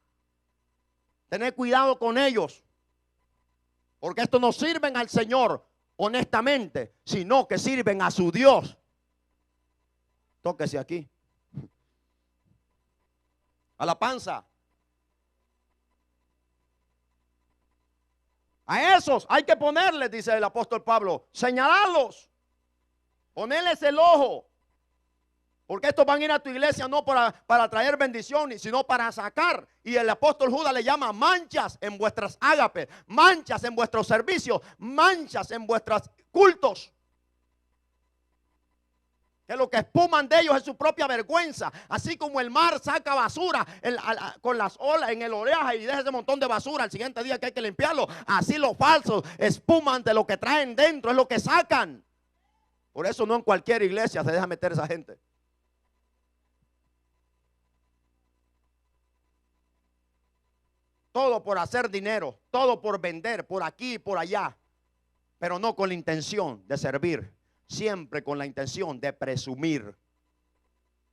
Tened cuidado con ellos. Porque estos no sirven al Señor honestamente, sino que sirven a su Dios. Tóquese aquí. A la panza. A esos hay que ponerles, dice el apóstol Pablo, señalarlos, ponerles el ojo. Porque estos van a ir a tu iglesia no para traer bendiciones, sino para sacar. Y el apóstol Judas le llama manchas en vuestras ágapes, manchas en vuestros servicios, manchas en vuestros cultos. Que lo que espuman de ellos es su propia vergüenza. Así como el mar saca basura con las olas en el oleaje y deja ese montón de basura al siguiente día que hay que limpiarlo. Así los falsos espuman de lo que traen dentro, es lo que sacan. Por eso no en cualquier iglesia se deja meter esa gente. Todo por hacer dinero, todo por vender, por aquí y por allá. Pero no con la intención de servir. Siempre con la intención de presumir,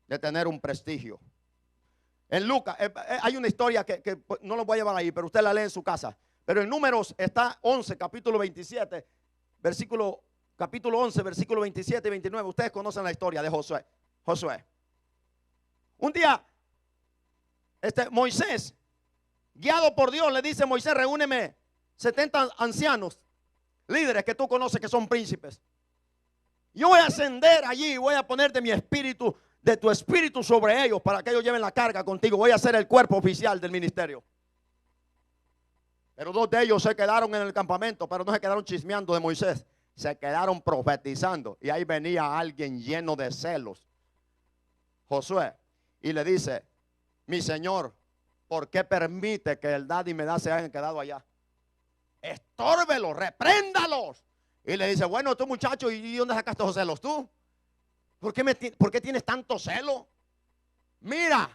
de tener un prestigio. En Lucas hay una historia que no lo voy a llevar ahí, pero usted la lee en su casa. Pero en Números está 11, capítulo 27, capítulo 11, versículo 27 y 29. Ustedes conocen la historia de Josué. Un día, Moisés, guiado por Dios, le dice: Moisés, reúneme 70 ancianos, líderes que tú conoces que son príncipes. Yo voy a ascender allí y voy a poner de mi espíritu, de tu espíritu sobre ellos para que ellos lleven la carga contigo. Voy a ser el cuerpo oficial del ministerio. Pero 2 de ellos se quedaron en el campamento, pero no se quedaron chismeando de Moisés. Se quedaron profetizando. Y ahí venía alguien lleno de celos, Josué, y le dice: mi señor, ¿por qué permite que Eldad y Medad se hayan quedado allá? Estórbelos, repréndalos. Y le dice: bueno, tú muchacho, ¿y dónde sacaste esos celos tú? ¿Por qué tienes tanto celo? Mira,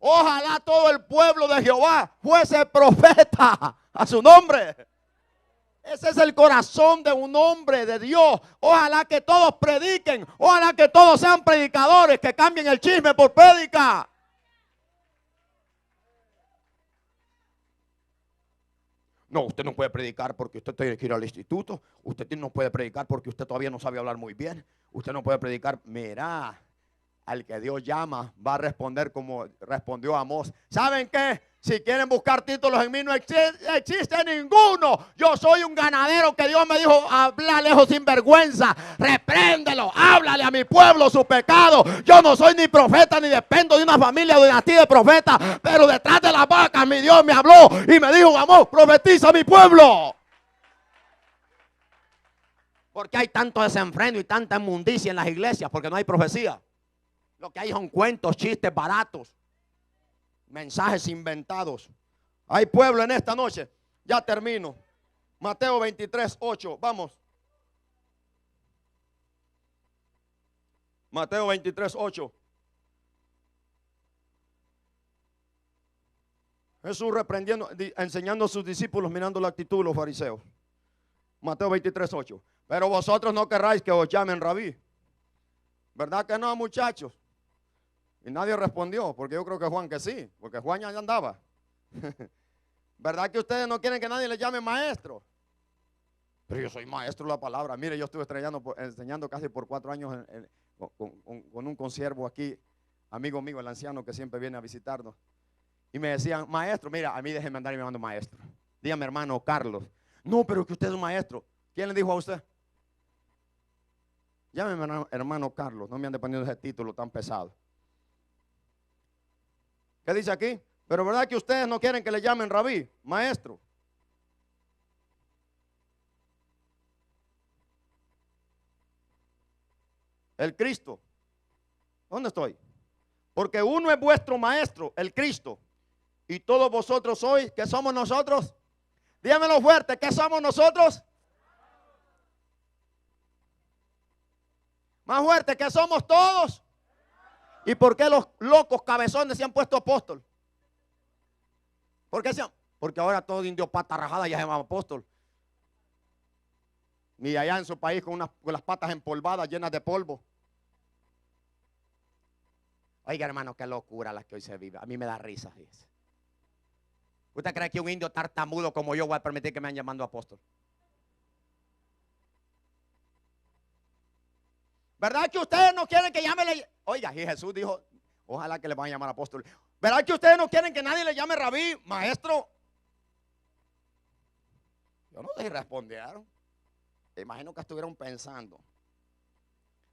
ojalá todo el pueblo de Jehová fuese profeta a su nombre. Ese es el corazón de un hombre de Dios. Ojalá que todos prediquen, ojalá que todos sean predicadores, que cambien el chisme por prédica. No, usted no puede predicar porque usted tiene que ir al instituto. Usted no puede predicar porque usted todavía no sabe hablar muy bien. Usted no puede predicar. Mira, al que Dios llama va a responder como respondió Amós. ¿Saben qué? Si quieren buscar títulos en mí, no existe ninguno. Yo soy un ganadero que Dios me dijo: habla lejos sin vergüenza, repréndelo, háblale a mi pueblo su pecado. Yo no soy ni profeta ni dependo de una familia o dinastía de profetas, pero detrás de las vacas mi Dios me habló y me dijo: Amós, profetiza a mi pueblo. Porque hay tanto desenfreno y tanta inmundicia en las iglesias, porque no hay profecía. Lo que hay son cuentos, chistes baratos, mensajes inventados. Hay pueblo en esta noche. Ya termino. Mateo 23, 8. Vamos. Mateo 23, 8. Jesús reprendiendo, enseñando a sus discípulos, mirando la actitud de los fariseos. Mateo 23, 8. Pero vosotros no querráis que os llamen rabí. ¿Verdad que no, muchachos? Y nadie respondió, porque yo creo que Juan que sí, porque Juan ya andaba. ¿Verdad que ustedes no quieren que nadie les llame maestro? Pero yo soy maestro de la palabra. Mire, yo estuve enseñando casi por 4 años con un consiervo aquí, amigo mío, el anciano que siempre viene a visitarnos. Y me decían: maestro, mira, a mí déjenme andar llamando maestro. Dígame, hermano Carlos. No, pero que usted es un maestro. ¿Quién le dijo a usted? Llámeme hermano Carlos, no me ande poniendo ese título tan pesado. ¿Qué dice aquí? Pero ¿verdad que ustedes no quieren que le llamen rabí, maestro? El Cristo. ¿Dónde estoy? Porque uno es vuestro maestro, el Cristo. Y todos vosotros sois, ¿qué somos nosotros? Dígamelo fuerte, ¿qué somos nosotros? Más fuerte, ¿qué somos todos? ¿Y por qué los locos cabezones se han puesto apóstol? ¿Por qué Porque ahora todo indio pata rajada ya se llama apóstol. Y allá en su país con las patas empolvadas, llenas de polvo. Oiga, hermano, qué locura la que hoy se vive. A mí me da risa. Fíjese. ¿Usted cree que un indio tartamudo como yo voy a permitir que me vayan llamando apóstol? ¿Verdad que ustedes no quieren que llame? Oiga, y Jesús dijo, ojalá que le van a llamar apóstol. ¿Verdad que ustedes no quieren que nadie le llame rabí, maestro? Yo no sé si respondieron. Imagino que estuvieron pensando.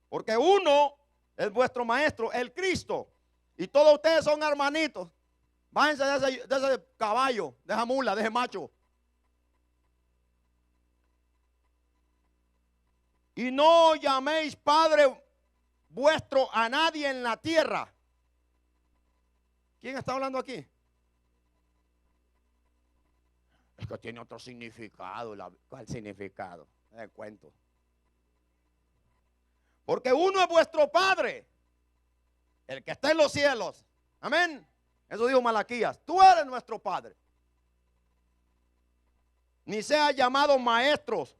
Porque uno es vuestro maestro, el Cristo. Y todos ustedes son hermanitos. Bájense de ese caballo, de esa mula, de ese macho. Y no llaméis Padre vuestro a nadie en la tierra. ¿Quién está hablando aquí? Es que tiene otro significado. ¿Cuál significado? El cuento. Porque uno es vuestro Padre, el que está en los cielos. Amén. Eso dijo Malaquías. Tú eres nuestro Padre. Ni seas llamados maestros,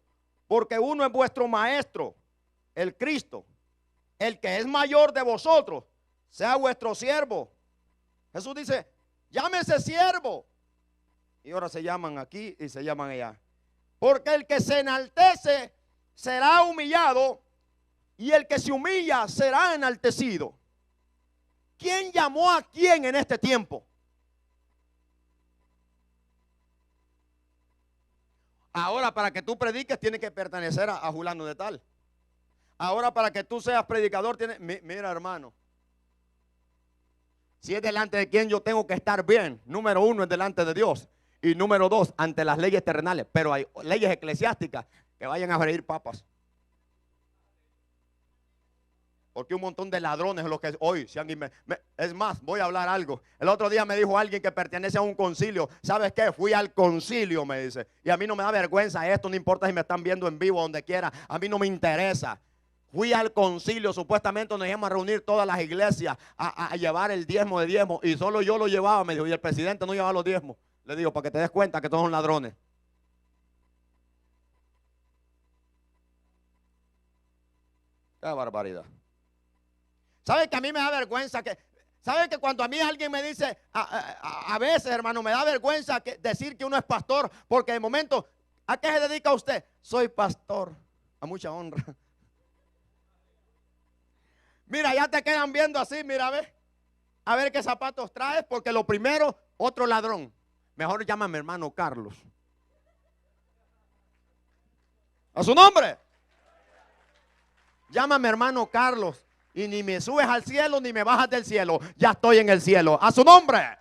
porque uno es vuestro maestro, el Cristo. El que es mayor de vosotros, sea vuestro siervo. Jesús dice, llámese siervo. Y ahora se llaman aquí y se llaman allá. Porque el que se enaltece será humillado, y el que se humilla será enaltecido. ¿Quién llamó a quién en este tiempo? Ahora para que tú prediques tienes que pertenecer a fulano de tal. Ahora para que tú seas predicador tienes, mira hermano, si es delante de quien yo tengo que estar bien, número uno es delante de Dios y número dos ante las leyes terrenales, pero hay leyes eclesiásticas que vayan a freír papas. Porque un montón de ladrones es lo que hoy se han es más, voy a hablar algo. El otro día me dijo alguien que pertenece a un concilio. ¿Sabes qué? Fui al concilio, me dice. Y a mí no me da vergüenza esto, no importa si me están viendo en vivo donde quiera. A mí no me interesa. Fui al concilio, supuestamente nos íbamos a reunir todas las iglesias a llevar el diezmo de diezmo. Y solo yo lo llevaba, me dijo. Y el presidente no llevaba los diezmos. Le digo, para que te des cuenta que todos son ladrones. Qué barbaridad. ¿Sabe que a mí me da vergüenza? ¿Sabe que cuando a mí alguien me dice, a veces hermano, me da vergüenza decir que uno es pastor? Porque de momento, ¿a qué se dedica usted? Soy pastor, a mucha honra. Mira, ya te quedan viendo así, mira, a ver qué zapatos traes, porque lo primero, otro ladrón. Mejor llámame hermano Carlos. A su nombre. Llámame hermano Carlos. Y ni me subes al cielo ni me bajas del cielo. Ya estoy en el cielo. A su nombre.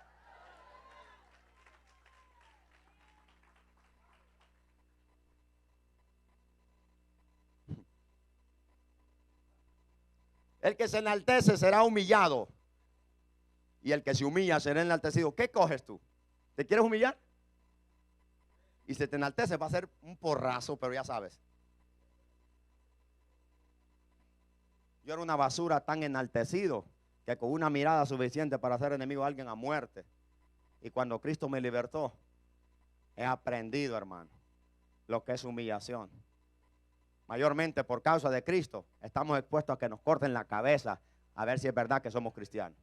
El que se enaltece será humillado. Y el que se humilla será enaltecido. ¿Qué coges tú? ¿Te quieres humillar? Y si te enaltece va a ser un porrazo, pero ya sabes. Yo era una basura tan enaltecido que con una mirada suficiente para hacer enemigo a alguien a muerte. Y cuando Cristo me libertó, he aprendido, hermano, lo que es humillación. Mayormente por causa de Cristo, estamos expuestos a que nos corten la cabeza a ver si es verdad que somos cristianos.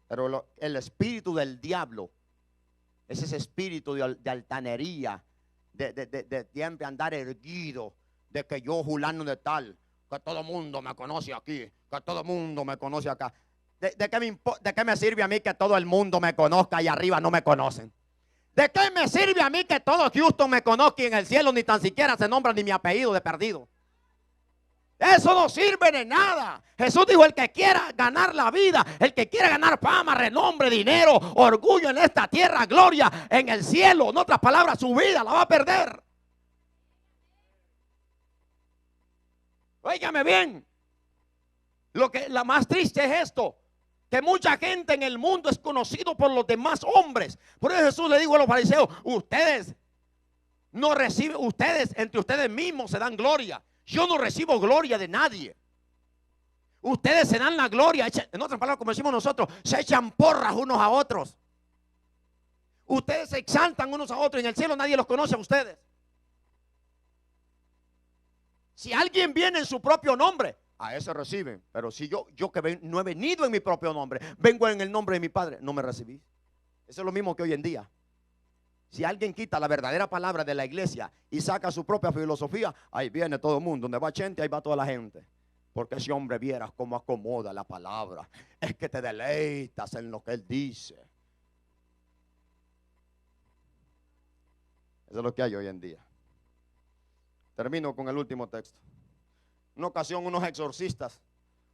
Pero el espíritu del diablo es ese espíritu de altanería, de siempre andar erguido, de que yo fulano de tal, que todo el mundo me conoce aquí, que todo el mundo me conoce acá. ¿De qué me sirve a mí que todo el mundo me conozca y arriba no me conocen? ¿De qué me sirve a mí que todo Houston me conozca y en el cielo ni tan siquiera se nombra ni mi apellido de perdido? Eso no sirve de nada. Jesús dijo, el que quiera ganar la vida, el que quiera ganar fama, renombre, dinero, orgullo en esta tierra, gloria en el cielo, en otras palabras, su vida la va a perder. Óigame bien. La más triste es esto, que mucha gente en el mundo es conocido por los demás hombres. Por eso Jesús le dijo a los fariseos, ustedes no reciben, ustedes entre ustedes mismos se dan gloria. Yo no recibo gloria de nadie. Ustedes se dan la gloria, en otras palabras, como decimos nosotros, se echan porras unos a otros. Ustedes se exaltan unos a otros. En el cielo nadie los conoce a ustedes. Si alguien viene en su propio nombre, a ese reciben. Pero si yo que no he venido en mi propio nombre, vengo en el nombre de mi Padre, no me recibís. Eso es lo mismo que hoy en día. Si alguien quita la verdadera palabra de la iglesia y saca su propia filosofía, ahí viene todo el mundo. Donde va gente, ahí va toda la gente. Porque ese hombre vieras cómo acomoda la palabra. Es que te deleitas en lo que él dice. Eso es lo que hay hoy en día. Termino con el último texto. Una ocasión unos exorcistas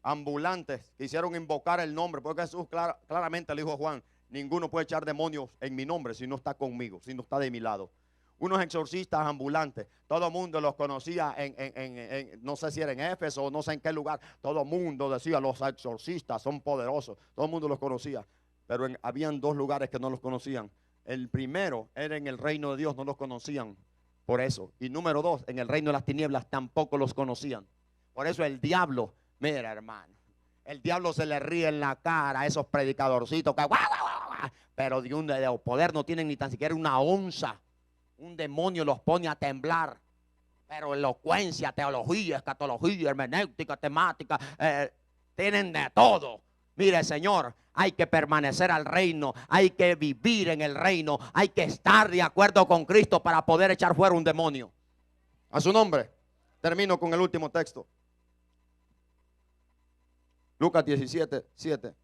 ambulantes quisieron invocar el nombre, porque Jesús claramente le dijo a Juan, ninguno puede echar demonios en mi nombre si no está conmigo, si no está de mi lado. Unos exorcistas ambulantes, todo el mundo los conocía no sé si era en Éfeso o no sé en qué lugar. Todo el mundo decía, los exorcistas son poderosos, todo el mundo los conocía. Pero habían dos lugares que no los conocían. El primero era en el reino de Dios, no los conocían por eso. Y número dos, en el reino de las tinieblas tampoco los conocían. Por eso el diablo, mira hermano, el diablo se le ríe en la cara a esos predicadorcitos que pero de poder no tienen ni tan siquiera una onza. Un demonio los pone a temblar. Pero elocuencia, teología, escatología, hermenéutica, temática, tienen de todo. Mire, Señor, hay que permanecer al reino, hay que vivir en el reino, hay que estar de acuerdo con Cristo para poder echar fuera un demonio. A su nombre. Termino con el último texto. Lucas 17, 7.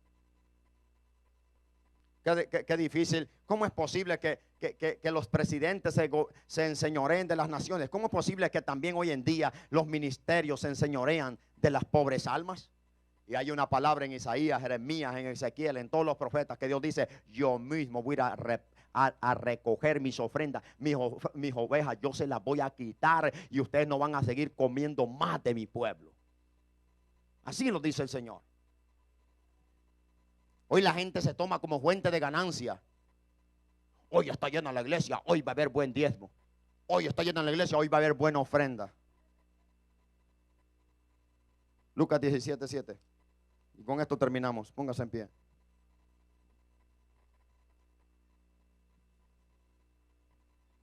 Qué difícil. ¿Cómo es posible que los presidentes se enseñoreen de las naciones? ¿Cómo es posible que también hoy en día los ministerios se enseñorean de las pobres almas? Y hay una palabra en Isaías, Jeremías, en Ezequiel, en todos los profetas que Dios dice, yo mismo voy a recoger mis ofrendas, mis ovejas, yo se las voy a quitar y ustedes no van a seguir comiendo más de mi pueblo. Así lo dice el Señor. Hoy la gente se toma como fuente de ganancia. Hoy está llena la iglesia, hoy va a haber buen diezmo. Hoy está llena la iglesia, hoy va a haber buena ofrenda. Lucas 17, 7. Y con esto terminamos. Póngase en pie.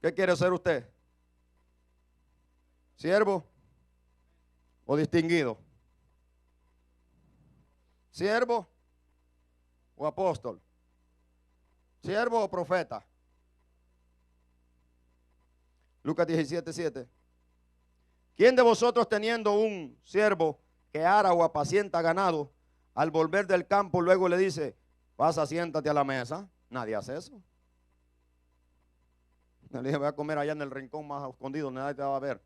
¿Qué quiere ser usted? ¿Siervo o distinguido? ¿Siervo o apóstol? ¿Siervo o profeta? Lucas 17, 7. ¿Quién de vosotros teniendo un siervo que ara o apacienta ganado, al volver del campo luego le dice, pasa, siéntate a la mesa? Nadie hace eso. Le dije, voy a comer allá en el rincón más escondido, nadie te va a ver.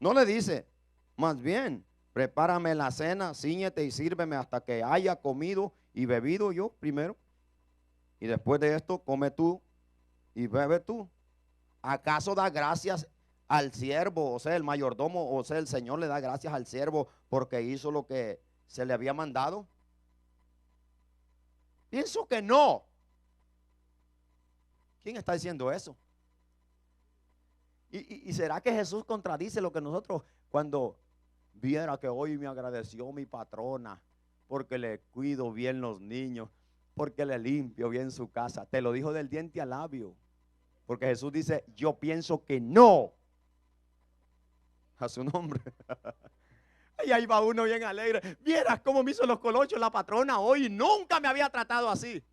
No le dice, más bien, prepárame la cena, cíñete y sírveme hasta que haya comido y bebido yo primero. Y después de esto, come tú y bebe tú. ¿Acaso da gracias al siervo, o sea, el mayordomo, o sea, el Señor le da gracias al siervo porque hizo lo que se le había mandado? Pienso que no. ¿Quién está diciendo eso? ¿Y será que Jesús contradice lo que nosotros, cuando viera que hoy me agradeció mi patrona porque le cuido bien los niños, porque le limpio bien su casa? Te lo dijo del diente al labio. Porque Jesús dice, yo pienso que no. A su nombre. Y ahí va uno bien alegre. Vieras cómo me hizo los colochos la patrona hoy. Nunca me había tratado así.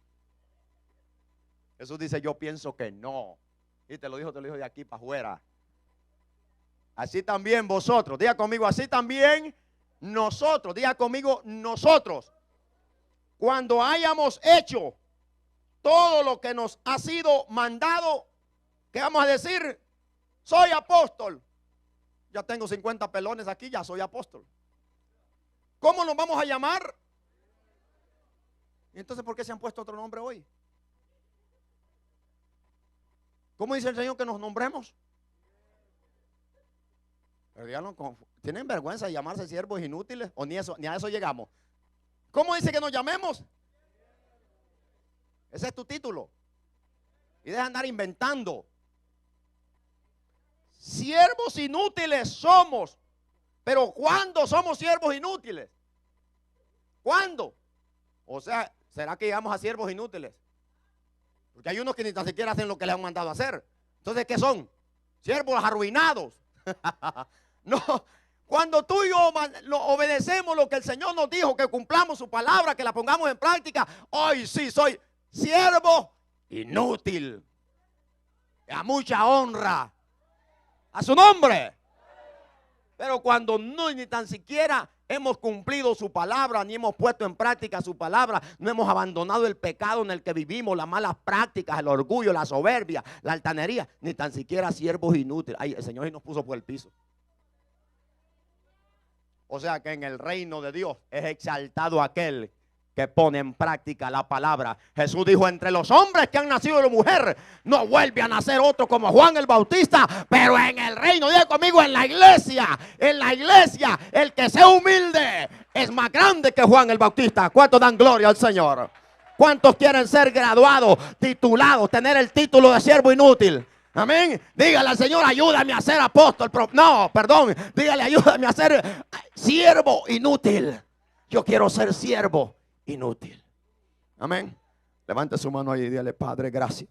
Jesús dice, yo pienso que no. Y te lo dijo de aquí para afuera. Así también vosotros. Diga conmigo, así también nosotros. Diga conmigo, nosotros. Cuando hayamos hecho todo lo que nos ha sido mandado, ¿qué vamos a decir? Soy apóstol. Ya tengo 50 pelones aquí, ya soy apóstol. ¿Cómo nos vamos a llamar? ¿Y entonces por qué se han puesto otro nombre hoy? ¿Cómo dice el Señor que nos nombremos? Pero díganlo, ¿tienen vergüenza de llamarse siervos inútiles? ¿O ni a eso llegamos? ¿Cómo dice que nos llamemos? Ese es tu título. Y deja de andar inventando. Siervos inútiles somos. Pero ¿cuándo somos siervos inútiles? ¿Cuándo? O sea, ¿será que llegamos a siervos inútiles? Porque hay unos que ni tan siquiera hacen lo que les han mandado a hacer. Entonces, ¿qué son? Siervos arruinados. No, cuando tú y yo obedecemos lo que el Señor nos dijo, que cumplamos su palabra, que la pongamos en práctica, hoy sí soy siervo inútil. A mucha honra a su nombre. Pero cuando no ni tan siquiera hemos cumplido su palabra, ni hemos puesto en práctica su palabra, no hemos abandonado el pecado en el que vivimos, las malas prácticas, el orgullo, la soberbia, la altanería, ni tan siquiera siervos inútiles. Ay, el Señor nos puso por el piso. O sea que en el reino de Dios es exaltado aquel que pone en práctica la palabra. Jesús dijo: entre los hombres que han nacido de mujer no vuelve a nacer otro como Juan el Bautista, pero en el reino, diga conmigo, en la iglesia, el que sea humilde es más grande que Juan el Bautista. ¿Cuántos dan gloria al Señor? ¿Cuántos quieren ser graduados, titulados, tener el título de siervo inútil? Amén. Dígale al Señor: ayúdame a ser apóstol. No, perdón. Dígale: ayúdame a ser siervo inútil. Yo quiero ser siervo inútil. Amén. Levante su mano ahí y dígale: Padre, gracias.